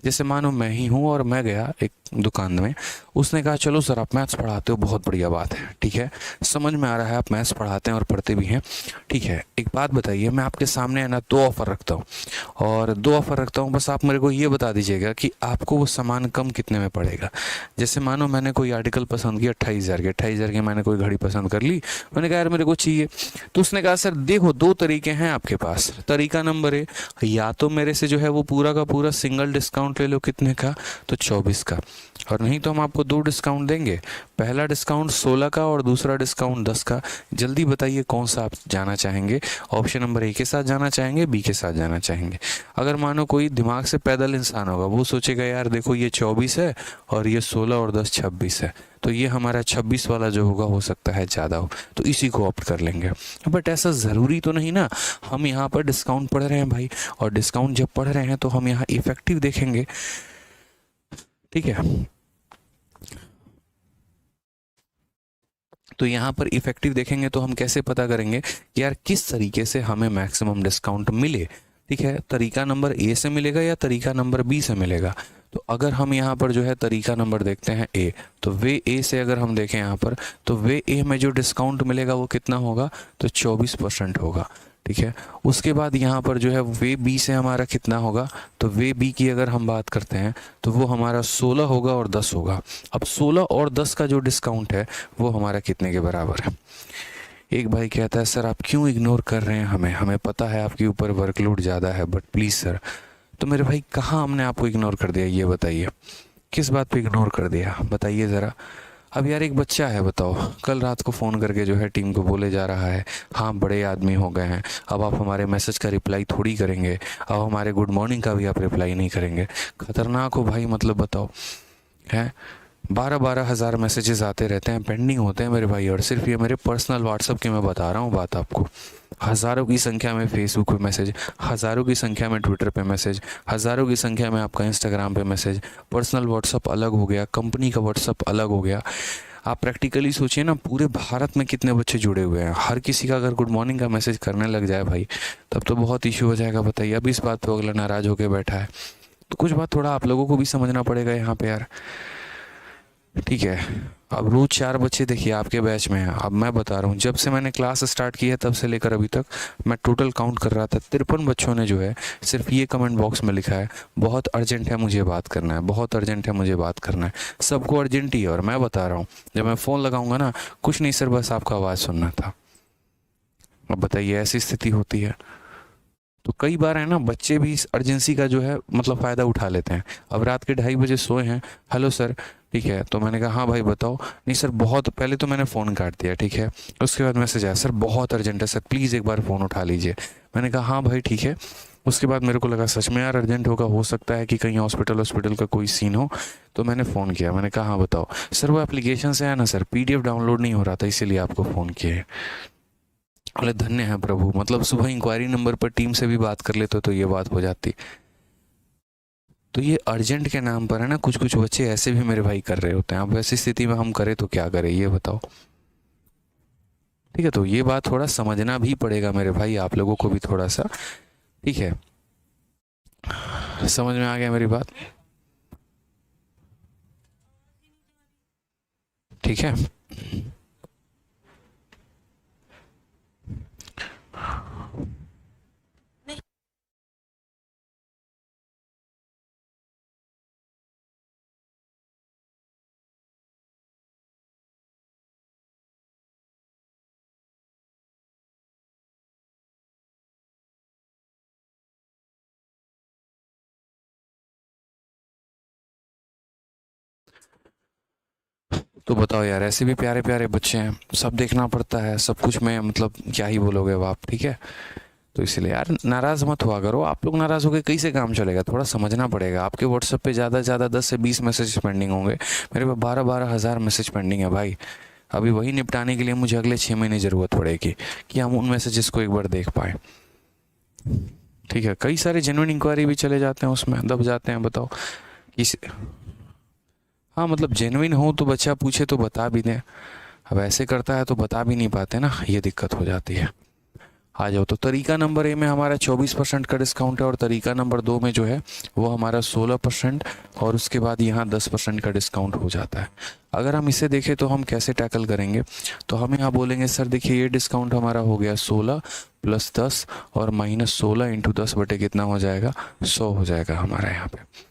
जैसे मानो मैं ही हूँ और मैं गया एक दुकान में, उसने कहा चलो सर आप मैथ्स पढ़ाते हो, बहुत बढ़िया बात है, ठीक है, समझ में आ रहा है आप मैथ्स पढ़ाते हैं और पढ़ते भी हैं, ठीक है, एक बात बताइए, मैं आपके सामने है ना 2 ऑफ़र रखता हूँ और 2 ऑफ़र रखता हूँ, बस आप मेरे को ये बता दीजिएगा कि आपको वो सामान कम कितने में पड़ेगा। जैसे मानो मैंने कोई आर्टिकल पसंद किया 28,000 के, 28,000 के मैंने कोई घड़ी पसंद कर ली, मैंने कहा यार मेरे को चाहिए, तो उसने कहा सर देखो 2 तरीके हैं आपके पास। तरीका नंबर ए, या तो मेरे से जो है वो पूरा का पूरा सिंगल डिस्काउंट ले लो, कितने का, तो 24 का, और नहीं तो हम आपको 2 डिस्काउंट देंगे, पहला डिस्काउंट 16 का और दूसरा डिस्काउंट 10 का। जल्दी बताइए कौन सा आप जाना चाहेंगे, ऑप्शन नंबर ए के साथ जाना चाहेंगे, बी के साथ जाना चाहेंगे। अगर मानो कोई दिमाग से पैदल इंसान होगा, वो सोचेगा यार देखो ये 24 है और ये 16 और 10 26 है, तो ये हमारा 26 वाला जो होगा हो सकता है ज़्यादा हो, तो इसी को ऑप्ट कर लेंगे। बट ऐसा ज़रूरी तो नहीं ना, हम यहाँ पर डिस्काउंट पढ़ रहे हैं भाई, और डिस्काउंट जब पढ़ रहे हैं तो हम यहाँ इफेक्टिव देखेंगे। ठीक है, तो यहाँ पर इफेक्टिव देखेंगे तो हम कैसे पता करेंगे कि यार किस तरीके से हमें मैक्सिमम डिस्काउंट मिले। ठीक है, तरीका नंबर ए से मिलेगा या तरीका नंबर बी से मिलेगा। तो अगर हम यहाँ पर जो है तरीका नंबर देखते हैं ए, तो वे ए से अगर हम देखें यहाँ पर, तो वे ए में जो डिस्काउंट मिलेगा वो कितना होगा, तो 24% होगा। ठीक है, उसके बाद यहाँ पर जो है वे बी से हमारा कितना होगा, तो वे बी की अगर हम बात करते हैं तो वो हमारा 16 होगा और 10 होगा। अब 16 और 10 का जो डिस्काउंट है वो हमारा कितने के बराबर है। एक भाई कहता है सर आप क्यों इग्नोर कर रहे हैं हमें, हमें पता है आपके ऊपर वर्कलोड ज़्यादा है, बट प्लीज़ सर। तो मेरे भाई कहाँ हमने आपको इग्नोर कर दिया, ये बताइए, किस बात पे इग्नोर कर दिया, बताइए ज़रा। अब यार एक बच्चा है, बताओ, कल रात को फ़ोन करके जो है टीम को बोले जा रहा है हाँ बड़े आदमी हो गए हैं, अब आप हमारे मैसेज का रिप्लाई थोड़ी करेंगे, अब हमारे गुड मॉर्निंग का भी आप रिप्लाई नहीं करेंगे। खतरनाक हो भाई, मतलब बताओ, हैं 12-12 हज़ार मैसेजेस आते रहते हैं, पेंडिंग होते हैं मेरे भाई, और सिर्फ ये मेरे पर्सनल व्हाट्सअप की मैं बता रहा हूँ बात आपको। हज़ारों की संख्या में फेसबुक पे मैसेज, हज़ारों की संख्या में ट्विटर पे मैसेज, हज़ारों की संख्या में आपका इंस्टाग्राम पे मैसेज। पर्सनल व्हाट्सअप अलग हो गया, कंपनी का व्हाट्सअप अलग हो गया। आप प्रैक्टिकली सोचिए ना, पूरे भारत में कितने बच्चे जुड़े हुए हैं, हर किसी का अगर गुड मॉर्निंग का मैसेज करने लग जाए भाई, तब तो बहुत इशू हो जाएगा। बताइए, अब इस बात पर अगला नाराज़ होकर बैठा है, तो कुछ बात थोड़ा आप लोगों को भी समझना पड़ेगा यहाँ पे यार। ठीक है, अब रोज 4 बच्चे देखिए आपके बैच में हैं। अब मैं बता रहा हूँ, जब से मैंने क्लास स्टार्ट की है तब से लेकर अभी तक मैं टोटल काउंट कर रहा था, 53 बच्चों ने जो है सिर्फ ये कमेंट बॉक्स में लिखा है बहुत अर्जेंट है मुझे बात करना है, बहुत अर्जेंट है मुझे बात करना है। सबको अर्जेंट ही है, और मैं बता रहा हूँ जब मैं फ़ोन लगाऊंगा ना, कुछ नहीं सर बस आपका आवाज़ सुनना था। अब बताइए, ऐसी स्थिति होती है। तो कई बार है ना, बच्चे भी इस अर्जेंसी का जो है मतलब फ़ायदा उठा लेते हैं। अब रात के 2:30 बजे सोए हैं, हेलो सर, ठीक है, तो मैंने कहा हाँ भाई बताओ, नहीं सर बहुत, पहले तो मैंने फ़ोन काट दिया, ठीक है, उसके बाद मैसेज आया सर बहुत अर्जेंट है सर, प्लीज़ एक बार फ़ोन उठा लीजिए। मैंने कहा हाँ भाई ठीक है, उसके बाद मेरे को लगा सच में यार अर्जेंट होगा, हो सकता है कि कहीं हॉस्पिटल का कोई सीन हो। तो मैंने फ़ोन किया, मैंने कहा हाँ बताओ सर। वो एप्लीकेशन से है ना सर, PDF डाउनलोड नहीं हो रहा था, इसीलिए आपको फ़ोन किया है। बोले धन्य है प्रभु, मतलब सुबह इंक्वायरी नंबर पर टीम से भी बात कर लेते तो ये बात हो जाती। तो ये अर्जेंट के नाम पर है ना, कुछ कुछ बच्चे ऐसे भी मेरे भाई कर रहे होते हैं। अब वैसी स्थिति में हम करें तो क्या करें ये बताओ। ठीक है, तो ये बात थोड़ा समझना भी पड़ेगा मेरे भाई, आप लोगों को भी थोड़ा सा। ठीक है, समझ में आ गया मेरी बात? ठीक है। तो बताओ यार, ऐसे भी प्यारे प्यारे बच्चे हैं, सब देखना पड़ता है, सब कुछ में मतलब क्या ही बोलोगे अब आप। ठीक है, तो इसलिए यार नाराज मत हुआ करो। आप लोग नाराज हो गए कैसे काम चलेगा, थोड़ा समझना पड़ेगा। आपके व्हाट्सएप पे ज़्यादा से ज़्यादा 10 से 20 मैसेज पेंडिंग होंगे, मेरे पास 12-12 हज़ार मैसेज पेंडिंग है भाई। अभी वही निपटाने के लिए मुझे अगले 6 महीने ज़रूरत पड़ेगी कि हम उन मैसेजेस को एक बार देख पाए। ठीक है, कई सारे जेन्युइन इंक्वायरी भी चले जाते हैं, उसमें दब जाते हैं। बताओ इस, हाँ मतलब जेन्युइन हो तो बच्चा पूछे तो बता भी दें। अब ऐसे करता है तो बता भी नहीं पाते ना, ये दिक्कत हो जाती है। आ जाओ, तो तरीका नंबर ए में हमारा 24% का डिस्काउंट है, और तरीका नंबर 2 में जो है वो हमारा 16%, और उसके बाद यहाँ 10% का डिस्काउंट हो जाता है। अगर हम इसे देखें तो हम कैसे टैकल करेंगे, तो हम यहाँ बोलेंगे सर देखिए ये डिस्काउंट हमारा हो गया 16 + 10 और -16 × 10 बटे कितना हो जाएगा, 100 हो जाएगा हमारा यहाँ पे।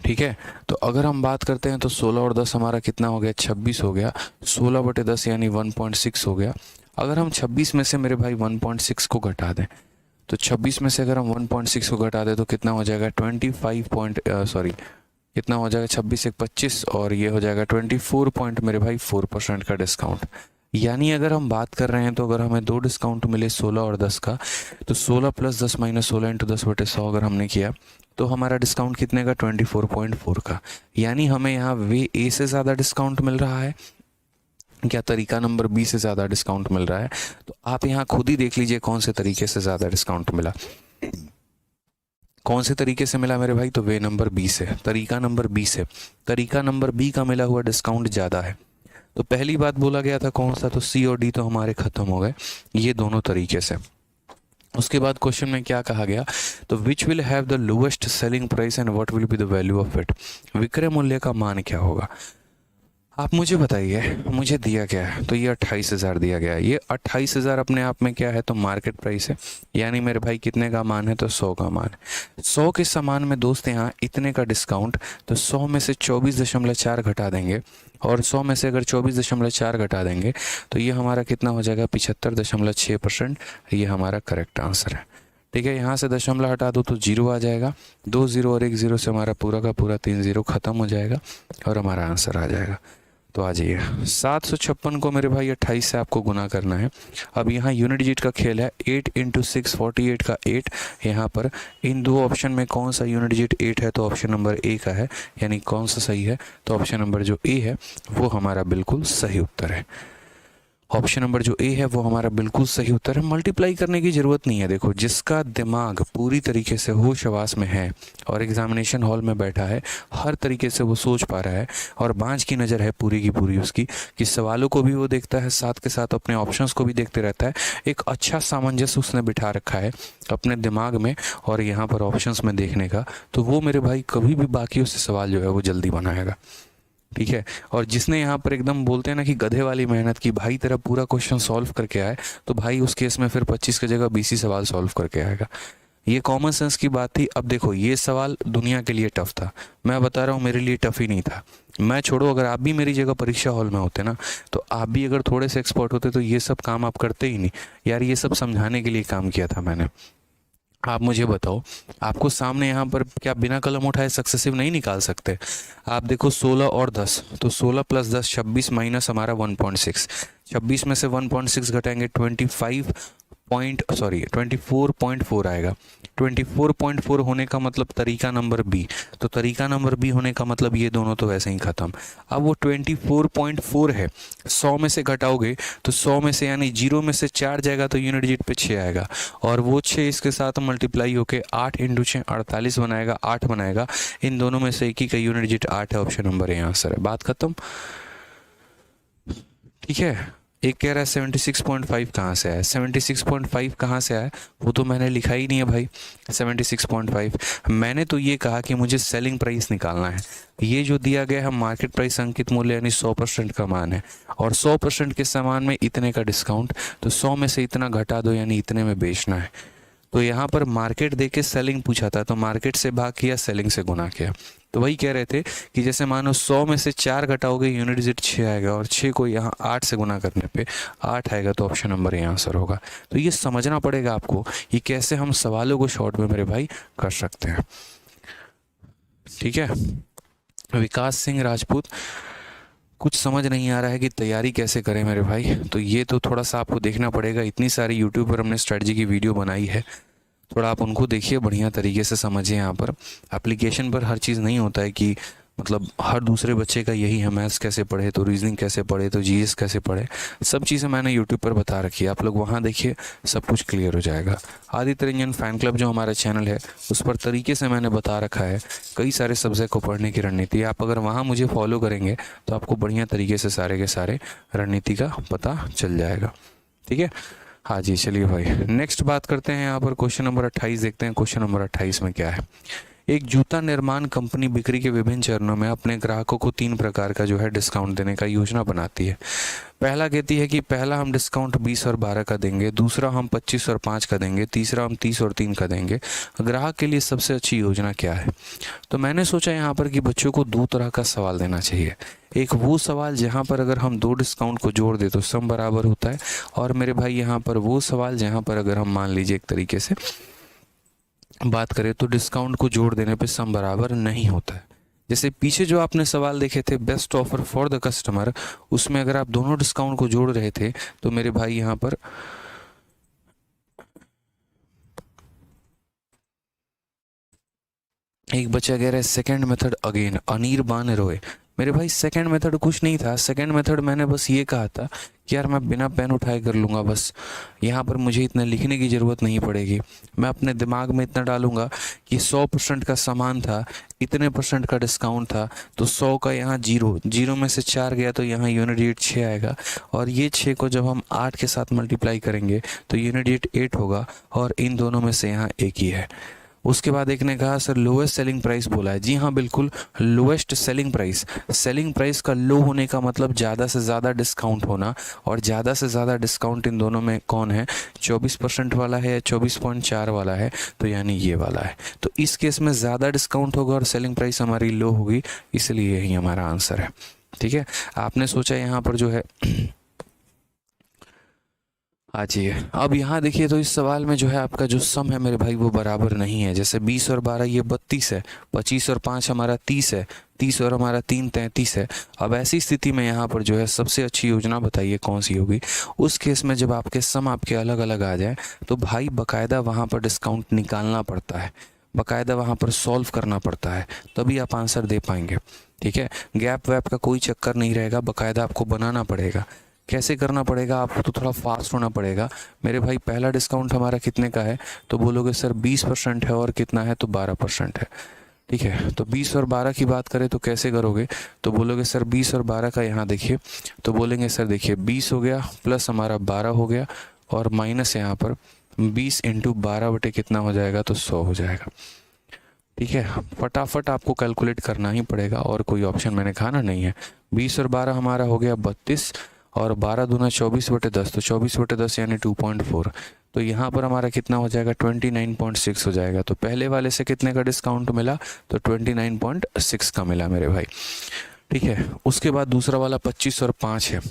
ठीक है, तो अगर हम बात करते हैं तो 16 और 10 हमारा कितना हो गया, 26 हो गया। 16 बटे 10 यानी 1.6 हो गया। अगर हम 26 में से मेरे भाई 1.6 को घटा दें, तो 26 में से अगर हम 1.6 को घटा दें तो कितना हो जाएगा, 25 कितना हो जाएगा, 26 × 1 = 25, और ये हो जाएगा 24 पॉइंट मेरे भाई 4% का डिस्काउंट। यानी अगर हम बात कर रहे हैं तो अगर हमें 2 डिस्काउंट मिले 16 और 10 का, तो 16 + 10 - 16 × 10 बटे 100 अगर हमने किया तो हमारा डिस्काउंट कितने का, 24.4 का। यानी हमें यहाँ वे ए से ज़्यादा डिस्काउंट मिल रहा है, क्या तरीका नंबर बी से ज़्यादा डिस्काउंट मिल रहा है? तो आप यहाँ खुद ही देख लीजिए कौन से तरीके से ज़्यादा डिस्काउंट मिला। कौन से तरीके से मिला मेरे भाई, तो वे नंबर बी से, तरीका नंबर बी से। तरीका नंबर बी का मिला हुआ डिस्काउंट ज़्यादा है। तो पहली बात बोला गया था कौन सा, तो सी और डी तो हमारे ख़त्म हो गए, ये दोनों तरीके से। उसके बाद क्वेश्चन में क्या कहा गया, तो which will have the lowest selling price and what will be the value of it. विक्रय मूल्य का मान क्या होगा, आप मुझे बताइए। मुझे दिया गया है तो ये 28,000 दिया गया है। ये 28,000 अपने आप में क्या है, तो मार्केट प्राइस है। यानी मेरे भाई कितने का मान है, तो 100 का मान है। 100 के सामान में दोस्त यहाँ इतने का डिस्काउंट, तो 100 में से 24.4 घटा देंगे, और 100 में से अगर 24.4 घटा देंगे तो ये हमारा कितना हो जाएगा, 75.6%। ये हमारा करेक्ट आंसर है। ठीक है, यहाँ से दशमलव हटा दो तो 0 आ जाएगा। 2 0 और 1 0 से हमारा पूरा का पूरा 3 0 खत्म हो जाएगा, और हमारा आंसर आ जाएगा। तो आ जाइए, 756 को मेरे भाई 28 से आपको गुना करना है। अब यहाँ यूनिट डिजिट का खेल है, 8 × 6 48 का 8। यहाँ पर इन दो ऑप्शन में कौन सा यूनिट डिजिट 8 है, तो ऑप्शन नंबर ए का है। यानी कौन सा सही है, तो ऑप्शन नंबर जो ए है वो हमारा बिल्कुल सही उत्तर है। ऑप्शन नंबर जो ए है वो हमारा बिल्कुल सही उत्तर है। मल्टीप्लाई करने की ज़रूरत नहीं है। देखो, जिसका दिमाग पूरी तरीके से होश हवास में है और एग्जामिनेशन हॉल में बैठा है, हर तरीके से वो सोच पा रहा है, और बाँझ की नज़र है पूरी की पूरी उसकी, कि सवालों को भी वो देखता है, साथ के साथ अपने ऑप्शंस को भी देखते रहता है। एक अच्छा सामंजस्य उसने बिठा रखा है अपने दिमाग में और यहाँ पर ऑप्शंस में देखने का, तो वो मेरे भाई कभी भी बाकियों से सवाल जो है वो जल्दी बनाएगा। ठीक है, और जिसने यहाँ पर एकदम बोलते हैं ना कि गधे वाली मेहनत की, भाई तेरा पूरा क्वेश्चन सॉल्व करके आए, तो भाई उस केस में फिर 25 की जगह 20 ही सवाल सॉल्व करके आएगा। ये कॉमन सेंस की बात थी। अब देखो, ये सवाल दुनिया के लिए टफ था, मैं बता रहा हूँ मेरे लिए टफ ही नहीं था। मैं छोड़ो, अगर आप भी मेरी जगह परीक्षा हॉल में होते ना, तो आप भी अगर थोड़े से एक्सपर्ट होते तो ये सब काम आप करते ही नहीं यार। ये सब समझाने के लिए काम किया था मैंने। आप मुझे बताओ, आपको सामने यहाँ पर क्या बिना कलम उठाए सक्सेसिव नहीं निकाल सकते? आप देखो 16 और 10, तो 16 + 10 26 माइनस हमारा 1.6। 26 में से 1.6 घटाएंगे 25 24.4 आएगा। 24.4 होने का मतलब तरीका नंबर बी, तो तरीका नंबर बी होने का मतलब ये दोनों तो वैसे ही ख़त्म। अब वो 24.4 है, 100 में से घटाओगे तो 100 में से यानी 0 में से 4 जाएगा तो यूनिट डिजिट पे 6 आएगा, और वो 6 इसके साथ मल्टीप्लाई होके 8 इंटू 6 48 बनाएगा, 8 बनाएगा। इन दोनों में से एक ही का यूनिट डिजिट 8 है, ऑप्शन नंबर ए आंसर है। बात खत्म, ठीक है। एक कह रहा है 76.5 कहाँ से आया, 76.5 कहाँ से आया वो तो मैंने लिखा ही नहीं है भाई। 76.5 मैंने तो ये कहा कि मुझे सेलिंग प्राइस निकालना है। ये जो दिया गया है मार्केट प्राइस अंकित मूल्य यानी 100% का मान है, और 100% के सामान में इतने का डिस्काउंट, तो 100 में से इतना घटा दो यानी इतने में बेचना है। तो यहाँ पर मार्केट देके सेलिंग पूछा था, तो मार्केट से भाग किया, सेलिंग से गुना किया। तो वही कह रहे थे कि जैसे मानो 100 में से 4 घटाओगे यूनिट डिजिट 6 आएगा, और 6 को यहाँ 8 से गुना करने पे 8 आएगा, तो ऑप्शन नंबर ये आंसर होगा। तो ये समझना पड़ेगा आपको कि कैसे हम सवालों को शॉर्ट में मेरे भाई कर सकते हैं, ठीक है। विकास सिंह राजपूत, कुछ समझ नहीं आ रहा है कि तैयारी कैसे करें मेरे भाई, तो ये तो थोड़ा सा आपको देखना पड़ेगा। इतनी सारी यूट्यूब पर हमने स्ट्रेटजी की वीडियो बनाई है, थोड़ा आप उनको देखिए, बढ़िया तरीके से समझिए। यहाँ पर एप्लीकेशन पर हर चीज़ नहीं होता है कि मतलब हर दूसरे बच्चे का यही है, मैथ्स कैसे पढ़े तो रीजनिंग कैसे पढ़े तो जीएस कैसे पढ़े, सब चीज़ें मैंने यूट्यूब पर बता रखी है, आप लोग वहाँ देखिए, सब कुछ क्लियर हो जाएगा। आदित्य रंजन फैन क्लब जो हमारा चैनल है उस पर तरीके से मैंने बता रखा है कई सारे सब्जेक्ट को पढ़ने की रणनीति। आप अगर वहाँ मुझे फॉलो करेंगे तो आपको बढ़िया तरीके से सारे के सारे रणनीति का पता चल जाएगा, ठीक है। हाँ जी, चलिए भाई नेक्स्ट बात करते हैं। यहाँ पर क्वेश्चन नंबर 28 देखते हैं। क्वेश्चन नंबर 28 में क्या है। एक जूता निर्माण कंपनी बिक्री के विभिन्न चरणों में अपने ग्राहकों को 3 प्रकार का जो है डिस्काउंट देने का योजना बनाती है। पहला कहती है कि पहला हम डिस्काउंट 20 और 12 का देंगे, दूसरा हम 25 और 5 का देंगे, तीसरा हम 30 और 3 का देंगे। ग्राहक के लिए सबसे अच्छी योजना क्या है। तो मैंने सोचा यहाँ पर कि बच्चों को 2 तरह का सवाल देना चाहिए। एक वो सवाल जहाँ पर अगर हम 2 डिस्काउंट को जोड़ दे तो सम बराबर होता है, और मेरे भाई यहाँ पर वो सवाल जहाँ पर अगर हम मान लीजिए एक तरीके से बात करें तो डिस्काउंट को जोड़ देने पे सम बराबर नहीं होता है। जैसे पीछे जो आपने सवाल देखे थे best offer for the customer, उसमें अगर आप दोनों डिस्काउंट को जोड़ रहे थे तो मेरे भाई यहाँ पर एक बच्चा कह रहा है सेकेंड मेथड अगेन अनिर्बान रोए। मेरे भाई सेकंड मेथड कुछ नहीं था। सेकंड मेथड मैंने बस ये कहा था कि यार मैं बिना पेन उठाए कर लूँगा, बस यहाँ पर मुझे इतना लिखने की ज़रूरत नहीं पड़ेगी। मैं अपने दिमाग में इतना डालूँगा कि 100% का सामान था, इतने परसेंट का डिस्काउंट था, तो 100 का यहाँ 0 में से 4 गया तो यहाँ यूनिट रेट 6 आएगा, और ये 6 को जब हम 8 के साथ मल्टीप्लाई करेंगे तो यूनिट रेट 8 होगा, और इन दोनों में से यहाँ एक ही है। उसके बाद एक ने कहा सर लोएस्ट सेलिंग प्राइस बोला है। जी हाँ बिल्कुल, lowest selling price. Selling price का लो होने का मतलब ज़्यादा से ज़्यादा डिस्काउंट होना, और ज़्यादा से ज़्यादा डिस्काउंट इन दोनों में कौन है, 24% वाला है या 24.4 वाला है, तो यानी ये वाला है। तो इस केस में ज़्यादा डिस्काउंट होगा और सेलिंग प्राइस हमारी लो होगी, इसलिए यही हमारा आंसर है। ठीक है, आपने सोचा यहाँ पर जो है आ जाइए। अब यहाँ देखिए तो इस सवाल में जो है आपका जो सम है मेरे भाई वो बराबर नहीं है। जैसे 20 और 12 ये 32 है, 25 और 5 हमारा 30 है, 30 और हमारा 3 33 है। अब ऐसी स्थिति में यहाँ पर जो है सबसे अच्छी योजना बताइए कौन सी होगी। उस केस में जब आपके सम आपके अलग अलग आ जाए तो भाई बाकायदा वहाँ पर डिस्काउंट निकालना पड़ता है, बाकायदा वहाँ पर सॉल्व करना पड़ता है, तभी आप आंसर दे पाएंगे। ठीक है, गैप वैप का कोई चक्कर नहीं रहेगा, बाकायदा आपको बनाना पड़ेगा। कैसे करना पड़ेगा, आपको तो थोड़ा फास्ट होना पड़ेगा मेरे भाई। पहला डिस्काउंट हमारा कितने का है, तो बोलोगे सर 20% है, और कितना है तो 12% है। ठीक है, तो 20 और 12 की बात करें तो कैसे करोगे, तो बोलोगे सर 20 और 12 का यहाँ देखिए, तो बोलेंगे सर देखिए 20 हो गया प्लस हमारा 12 हो गया, और माइनस यहाँ पर 20 इंटू 12 बटे कितना हो जाएगा, तो 100 हो जाएगा। ठीक है, फटाफट आपको कैलकुलेट करना ही पड़ेगा, और कोई ऑप्शन मैंने कहा ना नहीं है। 20 और 12 हमारा हो गया 32, और 12 दूना 24 बटे 10, तो 24 बटे 10 यानी 2.4, तो यहाँ पर हमारा कितना हो जाएगा 29.6 हो जाएगा। तो पहले वाले से कितने का डिस्काउंट मिला, तो 29.6 का मिला मेरे भाई। ठीक है, उसके बाद दूसरा वाला 25 और 5 है,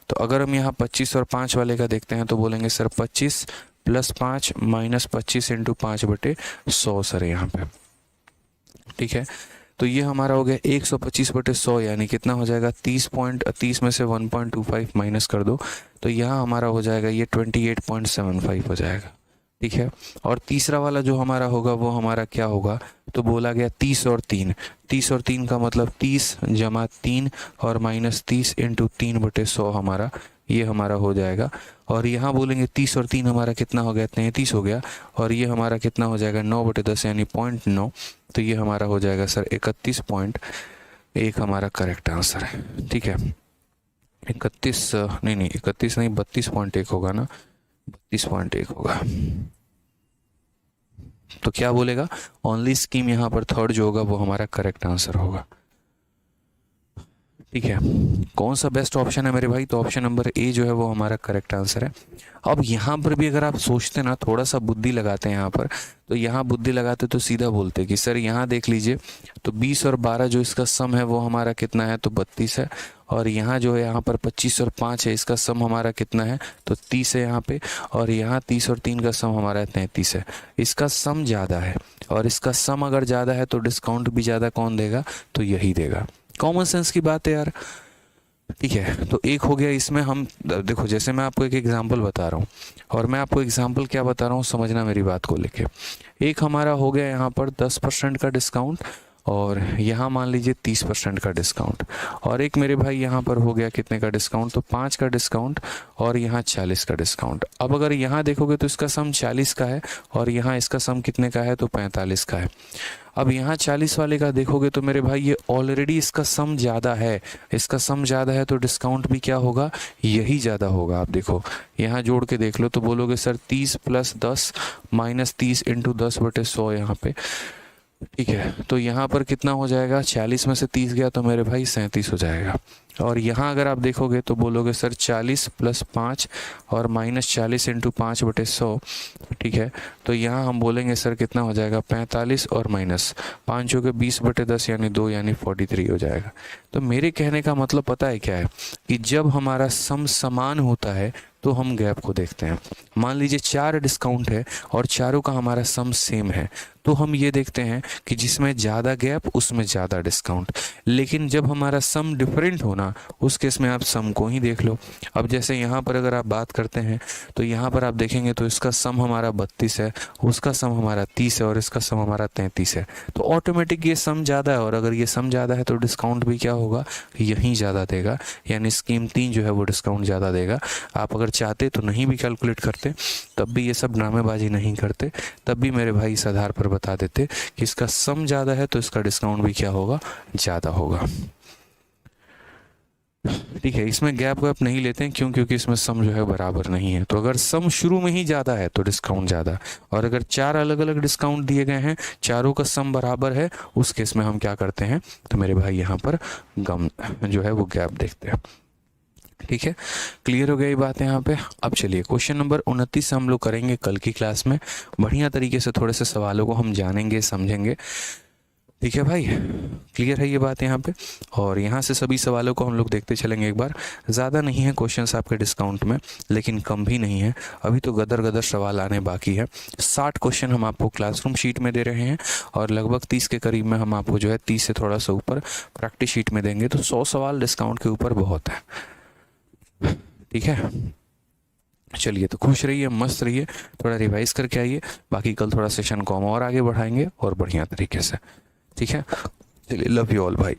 तो अगर हम यहाँ 25 और 5 वाले का देखते हैं तो बोलेंगे सर 25 प्लस 5 माइनस 25 इंटू 5 बटे 100 सर यहाँ पे। ठीक है, तो ये हमारा हो गया 125/100 यानी कितना हो जाएगा 30 में से 1.25 माइनस कर दो तो यहाँ हमारा हो जाएगा ये 28.75 हो जाएगा। ठीक है, और तीसरा वाला जो हमारा होगा वो हमारा क्या होगा, तो बोला गया 30 और 3, 30 और 3 का मतलब 30 जमा 3 और माइनस 30 इंटू 3/100 हमारा ये हमारा हो जाएगा। और यहाँ बोलेंगे 30 और 3 हमारा कितना हो गया, 33 हो गया, और ये हमारा कितना हो जाएगा 9/10 यानी 0.9, तो ये हमारा हो जाएगा सर 31.1 हमारा करेक्ट आंसर है। ठीक है, 31 नहीं 31 नहीं 32.1 होगा ना, 32.1 होगा। तो क्या बोलेगा, ओनली स्कीम यहाँ पर थर्ड जो होगा वो हमारा करेक्ट आंसर होगा। ठीक है, कौन सा बेस्ट ऑप्शन है मेरे भाई, तो ऑप्शन नंबर ए जो है वो हमारा करेक्ट आंसर है। अब यहाँ पर भी अगर आप सोचते ना, थोड़ा सा बुद्धि लगाते हैं यहाँ पर, तो यहाँ बुद्धि लगाते तो सीधा बोलते कि सर यहाँ देख लीजिए, तो 20 और 12 जो इसका सम है वो हमारा कितना है, तो 32 है, और यहाँ जो है यहाँ पर 25 और 5 है, इसका सम हमारा कितना है, तो 30 है यहाँ पे, और यहाँ 30 और 3 का सम हमारा 33 है। इसका सम ज़्यादा है, और इसका सम अगर ज़्यादा है तो डिस्काउंट भी ज़्यादा कौन देगा, तो यही देगा। कॉमन सेंस की बात है यार। ठीक है, तो एक हो गया इसमें। हम देखो, जैसे मैं आपको एक एग्जांपल बता रहा हूँ, और मैं आपको एग्जांपल क्या बता रहा हूँ समझना मेरी बात को लेके। एक हमारा हो गया यहाँ पर 10% का डिस्काउंट, और यहाँ मान लीजिए 30% का डिस्काउंट, और एक मेरे भाई यहाँ पर हो गया कितने का डिस्काउंट, तो 5 का डिस्काउंट, और यहाँ 40 का डिस्काउंट। अब अगर यहाँ देखोगे तो इसका सम 40 का है, और यहाँ इसका सम कितने का है, तो 45 का है। अब यहाँ 40 वाले का देखोगे तो मेरे भाई ये ऑलरेडी इसका सम ज़्यादा है, इसका सम ज़्यादा है तो डिस्काउंट भी क्या होगा, यही ज़्यादा होगा। आप देखो यहाँ जोड़ के देख लो तो बोलोगे सर 30 + 10 माइनस 30 इंटू 10/100 यहाँ पे। ठीक है, तो यहाँ पर कितना हो जाएगा, 40 में से 30 गया तो मेरे भाई 37 हो जाएगा। और यहाँ अगर आप देखोगे तो बोलोगे सर 40 + 5 और माइनस 40 इंटू 5/100। ठीक है, तो यहाँ हम बोलेंगे सर कितना हो जाएगा 45 और माइनस 5 हो गए 20/10 यानी 2 यानी 43 हो जाएगा। तो मेरे कहने का मतलब पता है क्या है, कि जब हमारा सम समान होता है तो हम गैप को देखते हैं। मान लीजिए 4 डिस्काउंट है और चारों का हमारा सम सेम है, तो हम ये देखते हैं कि जिसमें ज़्यादा गैप उसमें ज़्यादा डिस्काउंट। लेकिन जब हमारा सम डिफरेंट होना, उस केस में आप सम को ही देख लो। अब जैसे यहाँ पर अगर आप बात करते हैं तो यहाँ पर आप देखेंगे तो इसका सम हमारा 32 है, उसका सम हमारा 30 है, और इसका सम हमारा 33 है। तो ऑटोमेटिक ये सम ज़्यादा है, और अगर ये सम ज़्यादा है तो डिस्काउंट भी क्या होगा, यहीं ज़्यादा देगा, यानी स्कीम 3 जो है वो डिस्काउंट ज़्यादा देगा। आप अगर चाहते तो नहीं भी कैलकुलेट करते, तब भी ये सब ड्रामेबाजी नहीं करते, तब भी मेरे भाई इस आधार पर बता देते कि इसका सम ज़्यादा है तो इसका डिस्काउंट भी क्या होगा, ज़्यादा होगा। ठीक है, इसमें गैप नहीं लेते हैं, क्यों, क्योंकि इसमें सम जो है बराबर नहीं है। तो अगर सम शुरू में ही ज़्यादा है तो डिस्काउंट ज़्यादा, और अगर 4 अलग अलग डिस्काउंट दिए गए हैं, चारों का सम बराबर है, उस केस में हम क्या करते हैं, तो मेरे भाई यहाँ पर गम जो है वो गैप देखते हैं। ठीक है, क्लियर हो गई बात है यहाँ पे। अब चलिए क्वेश्चन नंबर 29 हम लोग करेंगे कल की क्लास में। बढ़िया तरीके से थोड़े से सवालों को हम जानेंगे, समझेंगे। ठीक है भाई, क्लियर है ये बात यहाँ पे। और यहाँ से सभी सवालों को हम लोग देखते चलेंगे एक बार। ज़्यादा नहीं है क्वेश्चंस आपके डिस्काउंट में, लेकिन कम भी नहीं है। अभी तो गदर गदर सवाल आने बाकी है। 60 क्वेश्चन हम आपको क्लासरूम शीट में दे रहे हैं, और लगभग 30 के करीब में हम आपको जो है 30 से थोड़ा सा ऊपर प्रैक्टिस शीट में देंगे। तो 100 सवाल डिस्काउंट के ऊपर बहुत है। ठीक है, चलिए तो खुश रहिए, मस्त रहिए, थोड़ा रिवाइज करके आइए। बाकी कल थोड़ा सेशन को हम और आगे बढ़ाएंगे और बढ़िया तरीके से। ठीक है, चलिए, लव यू ऑल भाई।